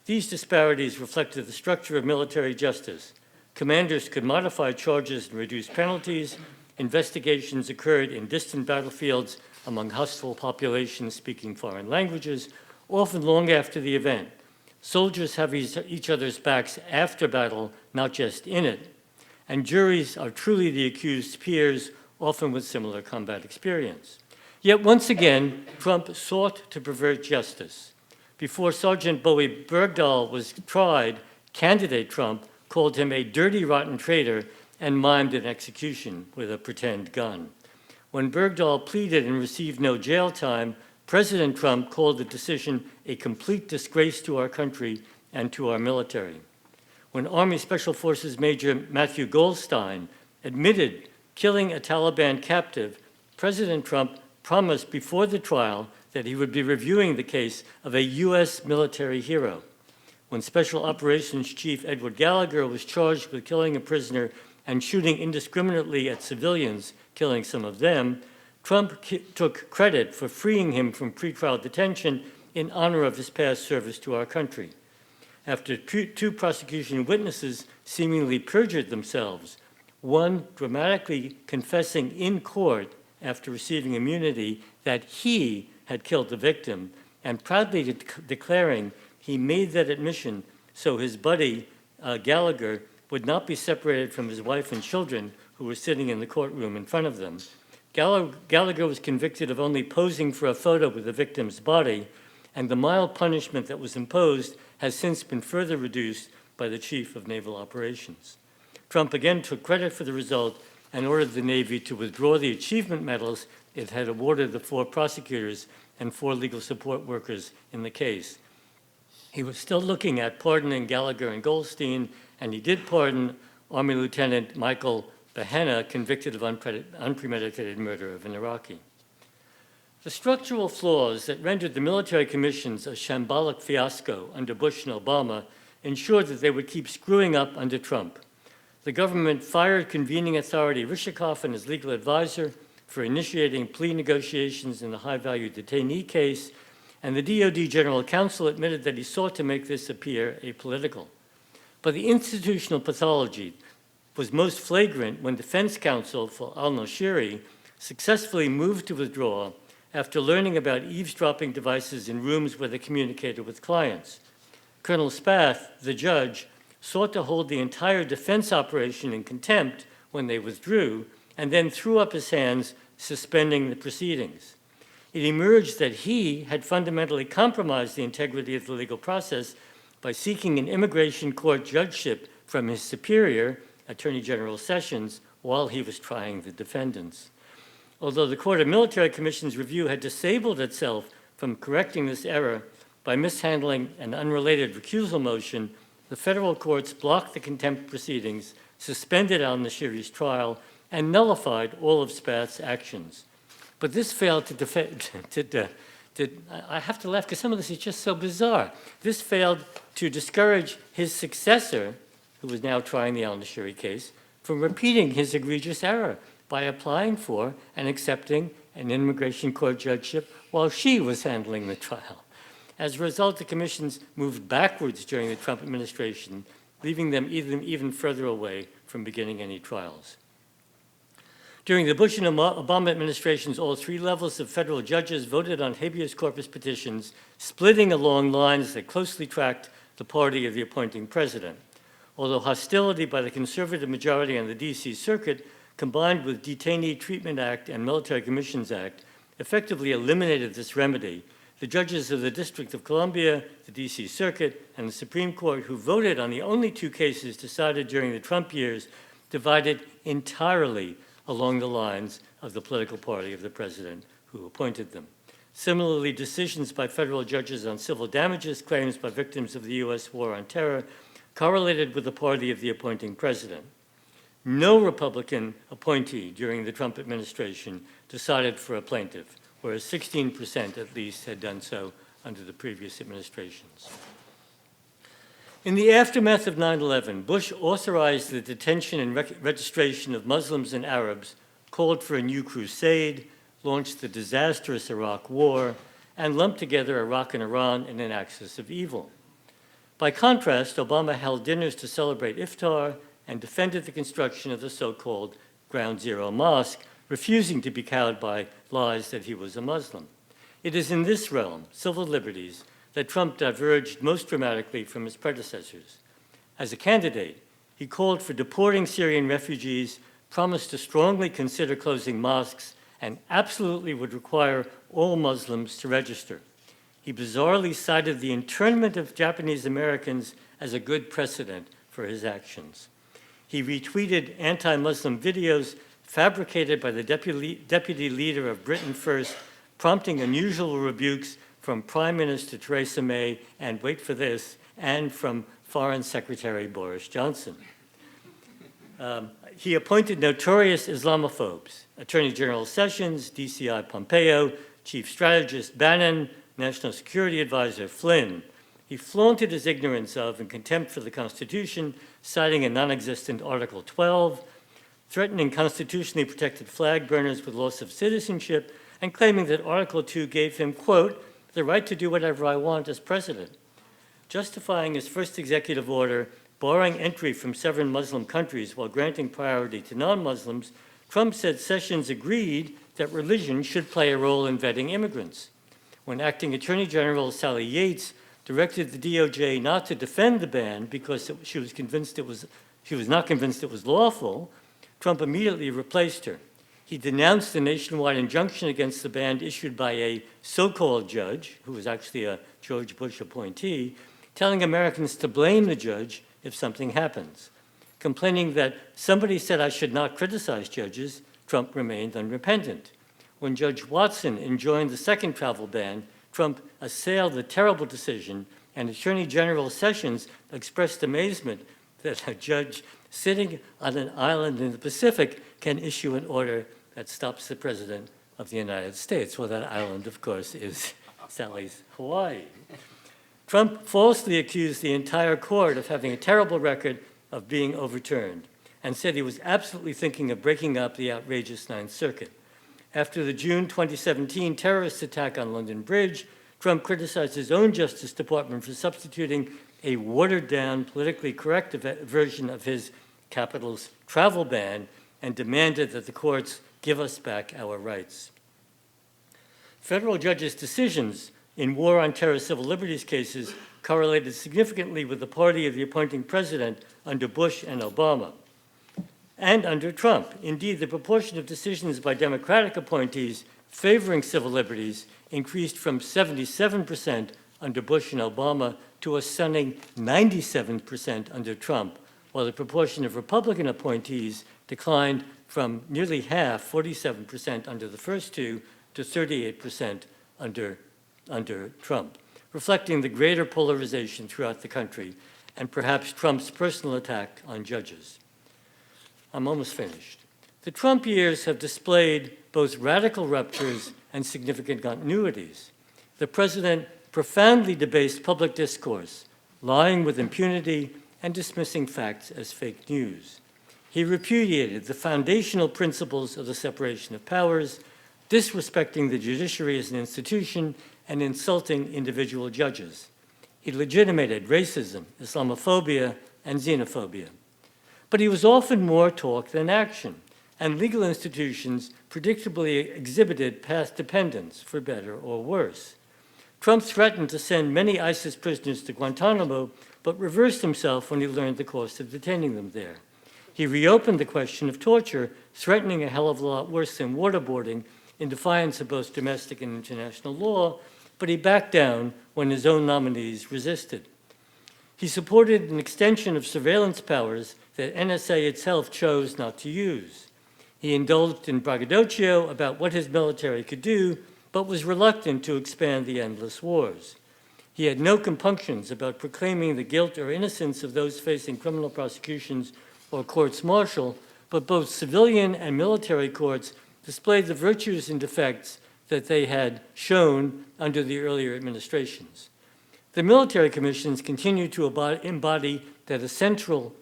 These disparities reflected the structure of military justice. Commanders could modify charges and reduce penalties. Investigations occurred in distant battlefields among hostile populations speaking foreign languages, often long after the event. Soldiers have each other's backs after battle, not just in it. And juries are truly the accused's peers, often with similar combat experience. Yet once again, Trump sought to pervert justice. Before Sergeant Bowie Bergdahl was tried, candidate Trump called him a dirty, rotten traitor and mimed an execution with a pretend gun. When Bergdahl pleaded and received no jail time, President Trump called the decision a complete disgrace to our country and to our military. When Army Special Forces Major Matthew Goldstein admitted killing a Taliban captive, President Trump promised before the trial that he would be reviewing the case of a U.S. military hero. When Special Operations Chief Edward Gallagher was charged with killing a prisoner and shooting indiscriminately at civilians, killing some of them, Trump took credit for freeing him from pretrial detention in honor of his past service to our country. After two prosecution witnesses seemingly perjured themselves, one dramatically confessing in court after receiving immunity that he had killed the victim, and proudly declaring he made that admission so his buddy Gallagher would not be separated from his wife and children who were sitting in the courtroom in front of them. Gallagher was convicted of only posing for a photo with the victim's body, and the mild punishment that was imposed has since been further reduced by the Chief of Naval Operations. Trump again took credit for the result and ordered the Navy to withdraw the achievement medals it had awarded the 4 prosecutors and 4 legal support workers in the case. He was still looking at pardoning Gallagher and Goldstein, and he did pardon Army Lieutenant Michael Bahena, convicted of unpremeditated murder of an Iraqi. The structural flaws that rendered the military commissions a shambolic fiasco under Bush and Obama ensured that they would keep screwing up under Trump. The government fired convening authority Rishikoff and his legal advisor for initiating plea negotiations in the high-value detainee case, and the DoD General Counsel admitted that he sought to make this appear apolitical. But the institutional pathology was most flagrant when defense counsel for al-Nashiri successfully moved to withdraw after learning about eavesdropping devices in rooms where they communicated with clients. Colonel Spath, the judge, sought to hold the entire defense operation in contempt when they withdrew, and then threw up his hands, suspending the proceedings. It emerged that he had fundamentally compromised the integrity of the legal process by seeking an immigration court judgeship from his superior, Attorney General Sessions, while he was trying the defendants. Although the Court of Military Commissions review had disabled itself from correcting this error by mishandling an unrelated recusal motion, the federal courts blocked the contempt proceedings, suspended al-Nashiri's trial, and nullified all of Spath's actions. But this failed I have to laugh because some of this is just so bizarre. This failed to discourage his successor, who was now trying the al-Nashiri case, from repeating his egregious error by applying for and accepting an immigration court judgeship while she was handling the trial. As a result, the commissions moved backwards during the Trump administration, leaving them even further away from beginning any trials. During the Bush and Obama administrations, all 3 levels of federal judges voted on habeas corpus petitions, splitting along lines that closely tracked the party of the appointing president. Although hostility by the conservative majority on the D.C. Circuit, combined with Detainee Treatment Act and Military Commissions Act, effectively eliminated this remedy, the judges of the District of Columbia, the D.C. Circuit, and the Supreme Court, who voted on the only 2 cases decided during the Trump years, divided entirely along the lines of the political party of the president who appointed them. Similarly, decisions by federal judges on civil damages claims by victims of the U.S. war on terror correlated with the party of the appointing president. No Republican appointee during the Trump administration decided for a plaintiff, whereas 16% at least had done so under the previous administrations. In the aftermath of 9/11, Bush authorized the detention and registration of Muslims and Arabs, called for a new crusade, launched the disastrous Iraq War, and lumped together Iraq and Iran in an axis of evil. By contrast, Obama held dinners to celebrate Iftar and defended the construction of the so-called Ground Zero Mosque, refusing to be cowed by lies that he was a Muslim. It is in this realm, civil liberties, that Trump diverged most dramatically from his predecessors. As a candidate, he called for deporting Syrian refugees, promised to strongly consider closing mosques, and absolutely would require all Muslims to register. He bizarrely cited the internment of Japanese Americans as a good precedent for his actions. He retweeted anti-Muslim videos fabricated by the deputy leader of Britain First, prompting unusual rebukes from Prime Minister Theresa May, and wait for this, and from Foreign Secretary Boris Johnson. He appointed notorious Islamophobes, Attorney General Sessions, DCI Pompeo, Chief Strategist Bannon, National Security Advisor Flynn. He flaunted his ignorance of and contempt for the Constitution, citing a non-existent Article 12, threatening constitutionally protected flag burners with loss of citizenship, and claiming that Article 2 gave him, quote, the right to do whatever I want as president. Justifying his first executive order barring entry from several Muslim countries while granting priority to non-Muslims, Trump said Sessions agreed that religion should play a role in vetting immigrants. When Acting Attorney General Sally Yates directed the DOJ not to defend the ban because she was not convinced it was lawful, Trump immediately replaced her. He denounced the nationwide injunction against the ban issued by a so-called judge, who was actually a George Bush appointee, telling Americans to blame the judge if something happens. Complaining that somebody said I should not criticize judges, Trump remained unrepentant. When Judge Watson enjoined the second travel ban, Trump assailed the terrible decision, and Attorney General Sessions expressed amazement that a judge sitting on an island in the Pacific can issue an order that stops the President of the United States. Well, that island, of course, is Sally's Hawaii. Trump falsely accused the entire court of having a terrible record of being overturned and said he was absolutely thinking of breaking up the outrageous Ninth Circuit. After the June 2017 terrorist attack on London Bridge, Trump criticized his own Justice Department for substituting a watered-down, politically correct version of his capital's travel ban and demanded that the courts give us back our rights. Federal judges' decisions in war on terror civil liberties cases correlated significantly with the party of the appointing president under Bush and Obama, and under Trump. Indeed, the proportion of decisions by Democratic appointees favoring civil liberties increased from 77% under Bush and Obama to a stunning 97% under Trump, while the proportion of Republican appointees declined from nearly half, 47% under the first two, to 38% under Trump, reflecting the greater polarization throughout the country and perhaps Trump's personal attack on judges. I'm almost finished. The Trump years have displayed both radical ruptures and significant continuities. The president profoundly debased public discourse, lying with impunity and dismissing facts as fake news. He repudiated the foundational principles of the separation of powers, disrespecting the judiciary as an institution and insulting individual judges. He legitimated racism, Islamophobia, and xenophobia. But he was often more talk than action, and legal institutions predictably exhibited path dependence, for better or worse. Trump threatened to send many ISIS prisoners to Guantanamo, but reversed himself when he learned the cost of detaining them there. He reopened the question of torture, threatening a hell of a lot worse than waterboarding in defiance of both domestic and international law, but he backed down when his own nominees resisted. He supported an extension of surveillance powers that NSA itself chose not to use. He indulged in braggadocio about what his military could do, but was reluctant to expand the endless wars. He had no compunctions about proclaiming the guilt or innocence of those facing criminal prosecutions or courts-martial, but both civilian and military courts displayed the virtues and defects that they had shown under the earlier administrations. The military commissions continue to embody that essential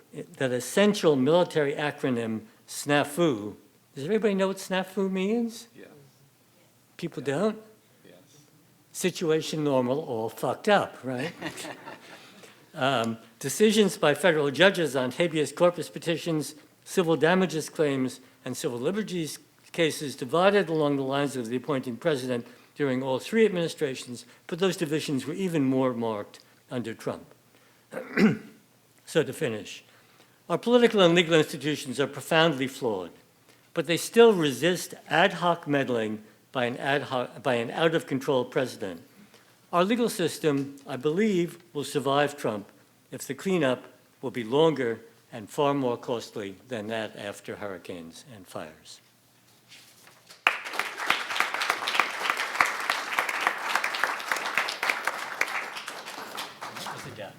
military acronym, SNAFU. Does everybody know what SNAFU means? Yeah. People don't? Yes. Situation normal, all fucked up, right? Decisions by federal judges on habeas corpus petitions, civil damages claims, and civil liberties cases divided along the lines of the appointing president during all three administrations, but those divisions were even more marked under Trump. So to finish, our political and legal institutions are profoundly flawed. but they still resist ad hoc meddling by an out-of-control president. Our legal system, I believe, will survive Trump if the cleanup will be longer and far more costly than that after hurricanes and fires. That was a downer.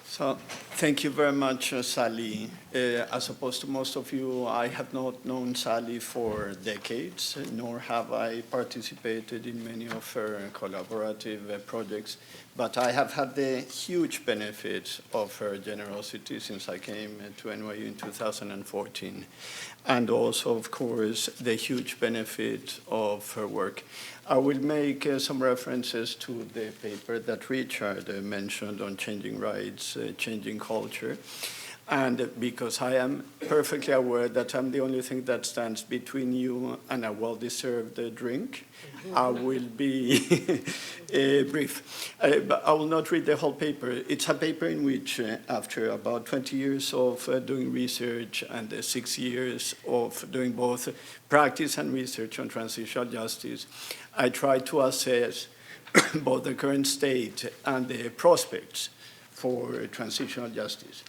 So, thank you very much, Sally. As opposed to most of you, I have not known Sally for decades, nor have I participated in many of her collaborative projects, but I have had the huge benefit of her generosity since I came to NYU in 2014, and also, of course, the huge benefit of her work. I will make some references to the paper that Richard mentioned on changing rights, changing culture. And because I am perfectly aware that I'm the only thing that stands between you and a well-deserved drink, I will be brief. But I will not read the whole paper. It's a paper in which, after about 20 years of doing research and 6 years of doing both practice and research on transitional justice, I try to assess both the current state and the prospects for transitional justice.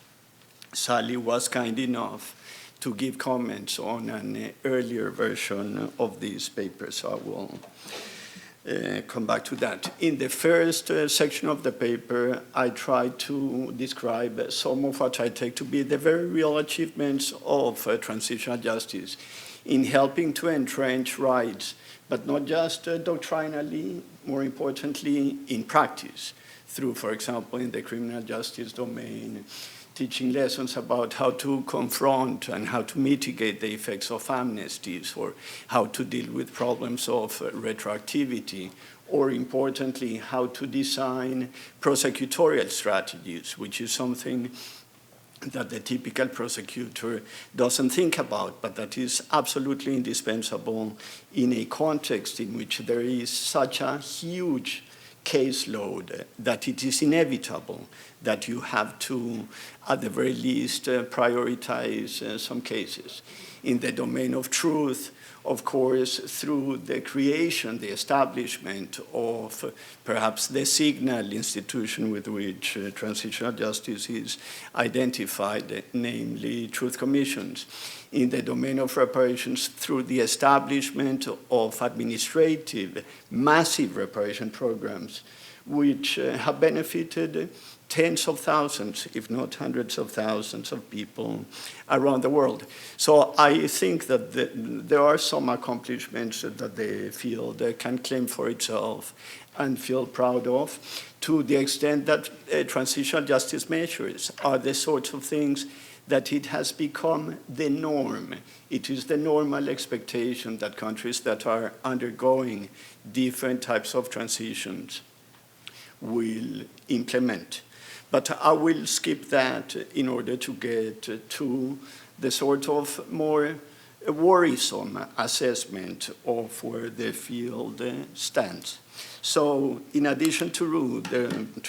Sally was kind enough to give comments on an earlier version of this paper, so I will come back to that. In the first section of the paper, I try to describe some of what I take to be the very real achievements of transitional justice in helping to entrench rights, but not just doctrinally, more importantly, in practice, through, for example, in the criminal justice domain, teaching lessons about how to confront and how to mitigate the effects of amnesties, or how to deal with problems of retroactivity, or importantly, how to design prosecutorial strategies, which is something that the typical prosecutor doesn't think about, but that is absolutely indispensable in a context in which there is such a huge caseload that it is inevitable that you have to, at the very least, prioritize some cases. In the domain of truth, of course, through the creation, the establishment of perhaps the signal institution with which transitional justice is identified, namely truth commissions. In the domain of reparations, through the establishment of administrative, massive reparation programs, which have benefited tens of thousands, if not hundreds of thousands of people around the world. So I think that there are some accomplishments that the field can claim for itself and feel proud of, to the extent that transitional justice measures are the sorts of things that it has become the norm. It is the normal expectation that countries that are undergoing different types of transitions will implement. But I will skip that in order to get to the sort of more worrisome assessment of where the field stands. So in addition to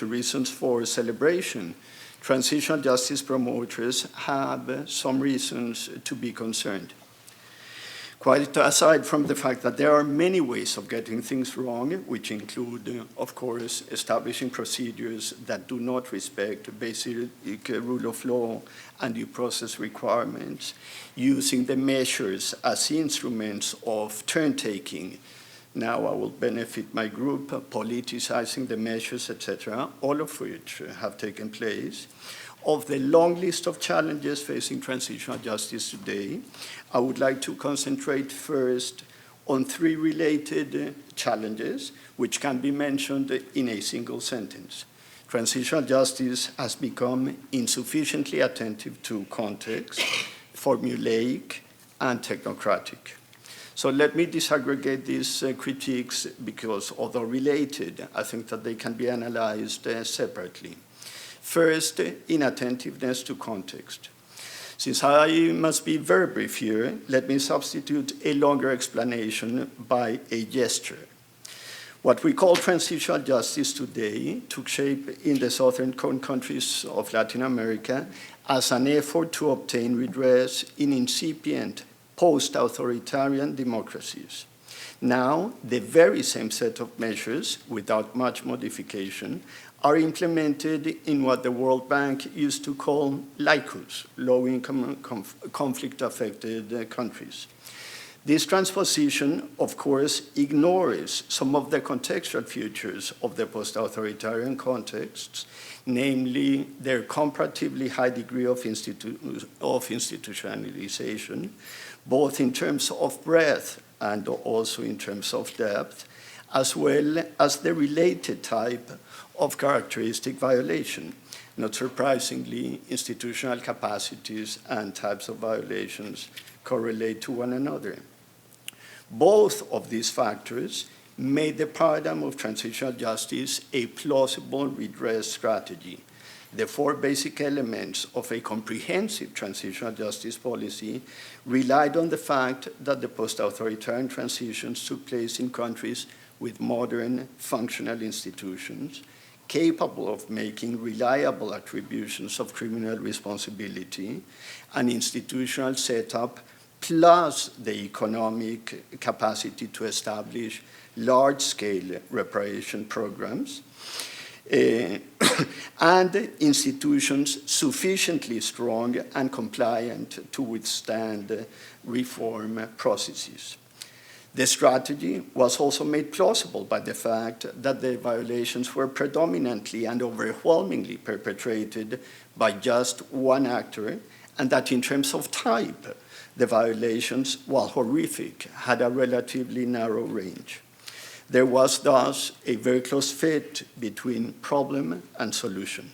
reasons for celebration, transitional justice promoters have some reasons to be concerned. Quite aside from the fact that there are many ways of getting things wrong, which include, of course, establishing procedures that do not respect basic rule of law and due process requirements, using the measures as instruments of turn-taking. Now I will benefit my group, politicizing the measures, etc., all of which have taken place. Of the long list of challenges facing transitional justice today, I would like to concentrate first on 3 related challenges, which can be mentioned in a single sentence. Transitional justice has become insufficiently attentive to context, formulaic, and technocratic. So let me disaggregate these critiques because, although related, I think that they can be analyzed separately. First, inattentiveness to context. Since I must be very brief here, let me substitute a longer explanation by a gesture. What we call transitional justice today took shape in the southern countries of Latin America as an effort to obtain redress in incipient post-authoritarian democracies. Now, the very same set of measures, without much modification, are implemented in what the World Bank used to call LICUs, low-income conflict-affected countries. This transposition, of course, ignores some of the contextual features of the post-authoritarian contexts, namely their comparatively high degree of institutionalization, both in terms of breadth and also in terms of depth, as well as the related type of characteristic violation. Not surprisingly, institutional capacities and types of violations correlate to one another. Both of these factors made the paradigm of transitional justice a plausible redress strategy. The four basic elements of a comprehensive transitional justice policy relied on the fact that the post-authoritarian transitions took place in countries with modern, functional institutions, capable of making reliable attributions of criminal responsibility, an institutional setup, plus the economic capacity to establish large-scale reparation programs, and institutions sufficiently strong and compliant to withstand reform processes. The strategy was also made plausible by the fact that the violations were predominantly and overwhelmingly perpetrated by just one actor, and that in terms of type, the violations, while horrific, had a relatively narrow range. There was thus a very close fit between problem and solution.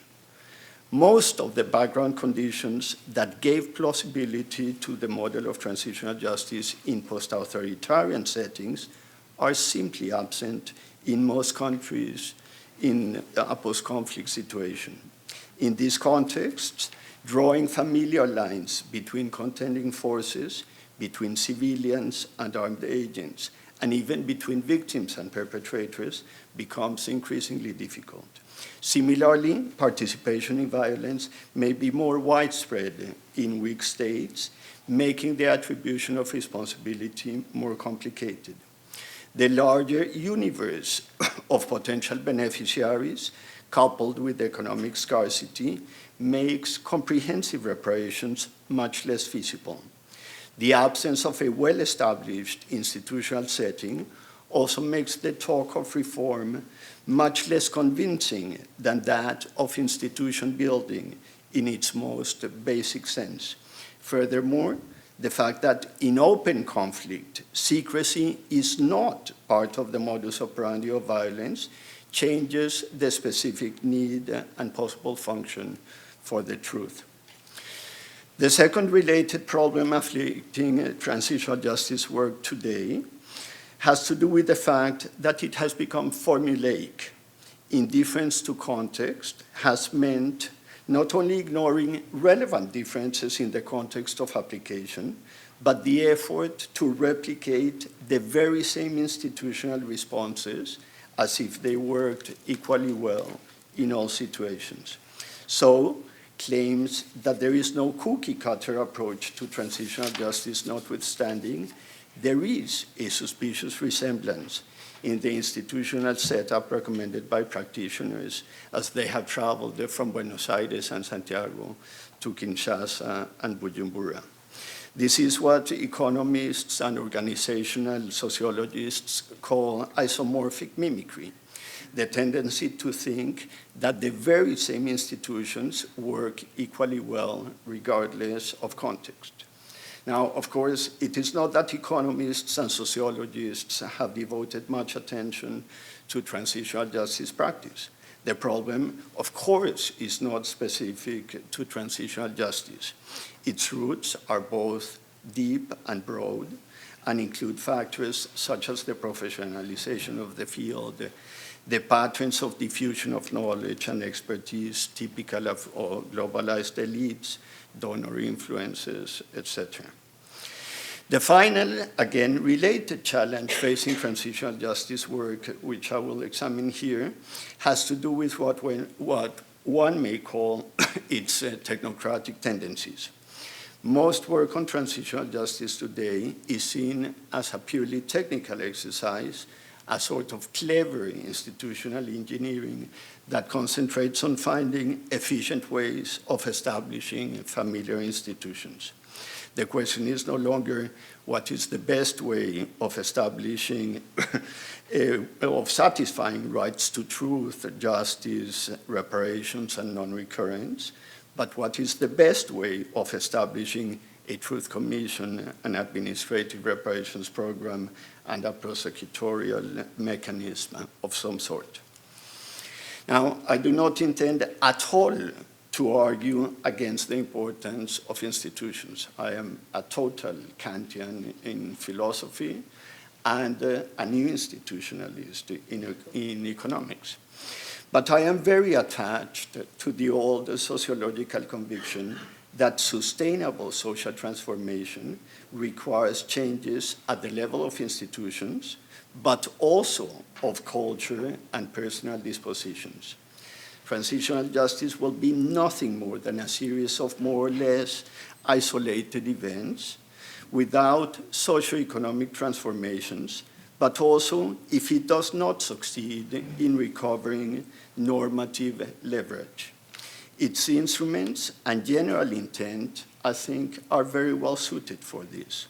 Most of the background conditions that gave plausibility to the model of transitional justice in post-authoritarian settings are simply absent in most countries in a post-conflict situation. In these contexts, drawing familiar lines between contending forces, between civilians and armed agents, and even between victims and perpetrators becomes increasingly difficult. Similarly, participation in violence may be more widespread in weak states, making the attribution of responsibility more complicated. The larger universe of potential beneficiaries, coupled with economic scarcity, makes comprehensive reparations much less feasible. The absence of a well-established institutional setting also makes the talk of reform much less convincing than that of institution building in its most basic sense. Furthermore, the fact that in open conflict, secrecy is not part of the modus operandi of violence changes the specific need and possible function for the truth. The second related problem afflicting transitional justice work today has to do with the fact that it has become formulaic. Indifference to context has meant not only ignoring relevant differences in the context of application, but the effort to replicate the very same institutional responses as if they worked equally well in all situations. So, claims that there is no cookie-cutter approach to transitional justice notwithstanding, there is a suspicious resemblance in the institutional setup recommended by practitioners as they have traveled from Buenos Aires and Santiago to Kinshasa and Bujumbura. This is what economists and organizational sociologists call isomorphic mimicry, the tendency to think that the very same institutions work equally well regardless of context. Now, of course, it is not that economists and sociologists have devoted much attention to transitional justice practice. The problem, of course, is not specific to transitional justice. Its roots are both deep and broad and include factors such as the professionalization of the field, the patterns of diffusion of knowledge and expertise typical of globalized elites, donor influences, etc. The final, again, related challenge facing transitional justice work, which I will examine here, has to do with what one may call its technocratic tendencies. Most work on transitional justice today is seen as a purely technical exercise, a sort of clever institutional engineering that concentrates on finding efficient ways of establishing familiar institutions. The question is no longer what is the best way of establishing, of satisfying rights to truth, justice, reparations, and non-recurrence, but what is the best way of establishing a truth commission, an administrative reparations program, and a prosecutorial mechanism of some sort. Now, I do not intend at all to argue against the importance of institutions. I am a total Kantian in philosophy and a new institutionalist in economics. But I am very attached to the old sociological conviction that sustainable social transformation requires changes at the level of institutions, but also of culture and personal dispositions. Transitional justice will be nothing more than a series of more or less isolated events without socioeconomic transformations, but also if it does not succeed in recovering normative leverage. Its instruments and general intent, I think, are very well suited for this.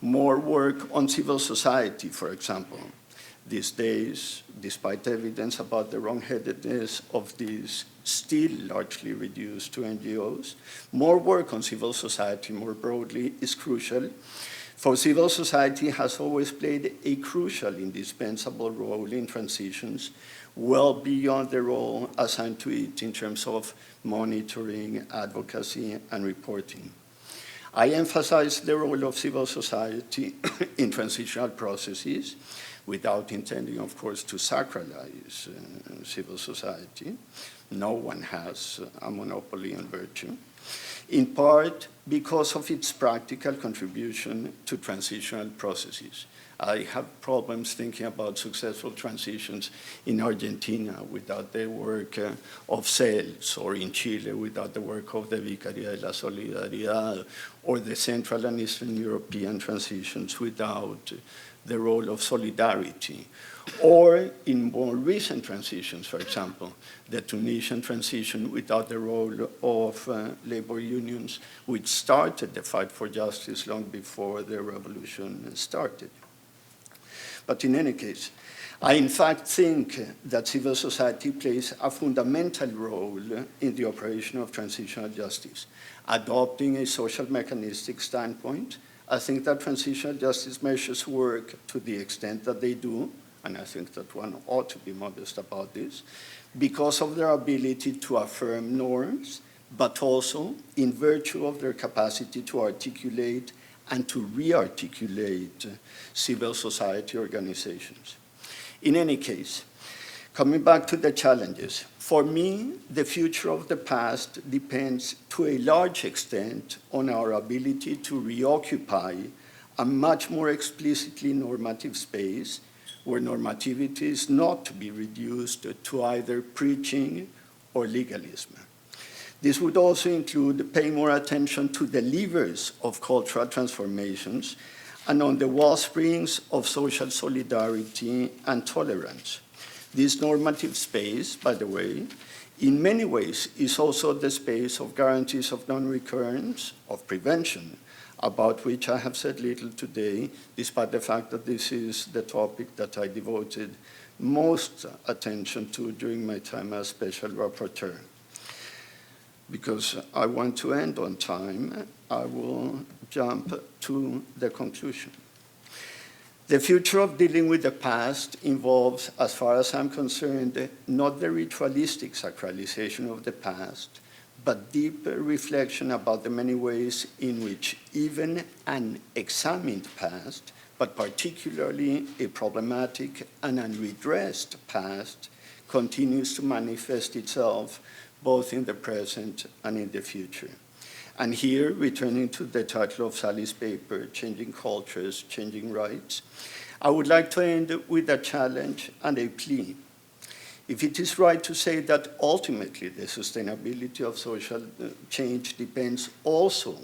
More work on civil society, for example. These days, despite evidence about the wrong-headedness of these still largely reduced to NGOs, more work on civil society more broadly is crucial, for civil society has always played a crucial, indispensable role in transitions, well beyond the role assigned to it in terms of monitoring, advocacy, and reporting. I emphasize the role of civil society in transitional processes, without intending, of course, to sacralize civil society. No one has a monopoly on virtue, in part because of its practical contribution to transitional processes. I have problems thinking about successful transitions in Argentina without the work of CELS, or in Chile without the work of the Vicaría de la Solidaridad, or the Central and Eastern European transitions without the role of solidarity, or in more recent transitions, for example, the Tunisian transition without the role of labor unions, which started the fight for justice long before the revolution started. But in any case, I in fact think that civil society plays a fundamental role in the operation of transitional justice. Adopting a social mechanistic standpoint, I think that transitional justice measures work to the extent that they do, and I think that one ought to be modest about this, because of their ability to affirm norms, but also in virtue of their capacity to articulate and to re-articulate civil society organizations. In any case, coming back to the challenges, for me, the future of the past depends to a large extent on our ability to reoccupy a much more explicitly normative space where normativity is not to be reduced to either preaching or legalism. This would also include paying more attention to the levers of cultural transformations and on the wellsprings of social solidarity and tolerance. This normative space, by the way, in many ways is also the space of guarantees of non-recurrence, of prevention, about which I have said little today, despite the fact that this is the topic that I devoted most attention to during my time as special rapporteur. Because I want to end on time, I will jump to the conclusion. The future of dealing with the past involves, as far as I'm concerned, not the ritualistic sacralization of the past, but deep reflection about the many ways in which even an examined past, but particularly a problematic and unredressed past, continues to manifest itself both in the present and in the future. And here, returning to the title of Sally's paper, Changing Cultures, Changing Rights, I would like to end with a challenge and a plea. If it is right to say that ultimately the sustainability of social change depends also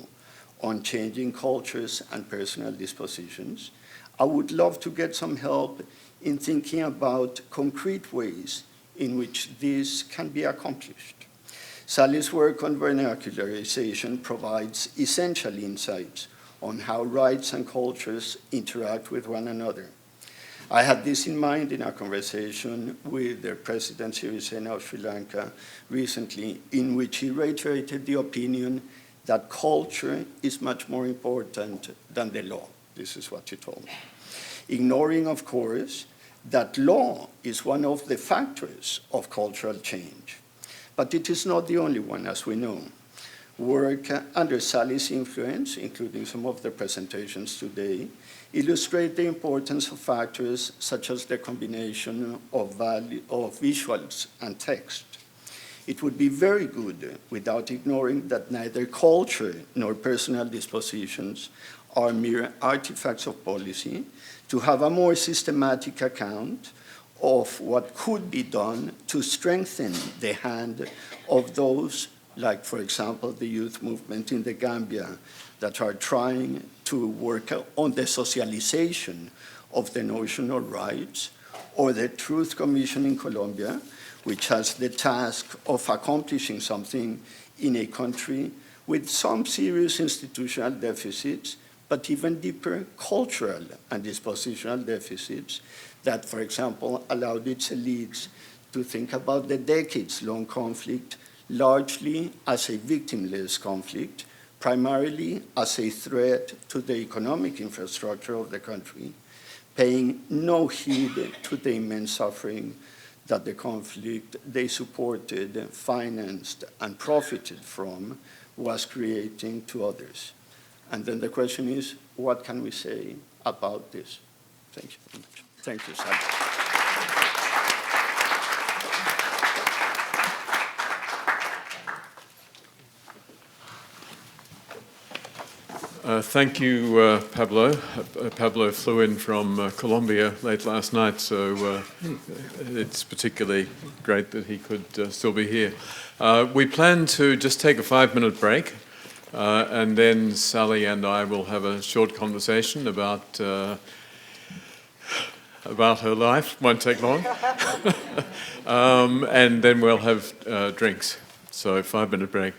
on changing cultures and personal dispositions, I would love to get some help in thinking about concrete ways in which this can be accomplished. Sally's work on vernacularization provides essential insights on how rights and cultures interact with one another. I had this in mind in a conversation with the President Sirisena of Sri Lanka recently, in which he reiterated the opinion that culture is much more important than the law. This is what he told me. Ignoring, of course, that law is one of the factors of cultural change. But it is not the only one, as we know. Work under Sally's influence, including some of the presentations today, illustrate the importance of factors such as the combination of visuals and text. It would be very good, without ignoring that neither culture nor personal dispositions are mere artifacts of policy, to have a more systematic account of what could be done to strengthen the hand of those, like, for example, the youth movement in the Gambia, that are trying to work on the socialization of the notion of rights, or the Truth Commission in Colombia, which has the task of accomplishing something in a country with some serious institutional deficits, but even deeper cultural and dispositional deficits that, for example, allowed its elites to think about the decades-long conflict largely as a victimless conflict, primarily as a threat to the economic infrastructure of the country, paying no heed to the immense suffering that the conflict they supported, financed, and profited from was creating to others. And then the question is, what can we say about this? Thank you very much. Thank you, Sally. Thank you, Pablo. Pablo flew in from Colombia late last night, so it's particularly great that he could still be here. We plan to just take a 5-minute break, and then Sally and I will have a short conversation about her life. Won't take long. And then we'll have drinks. So 5-minute break.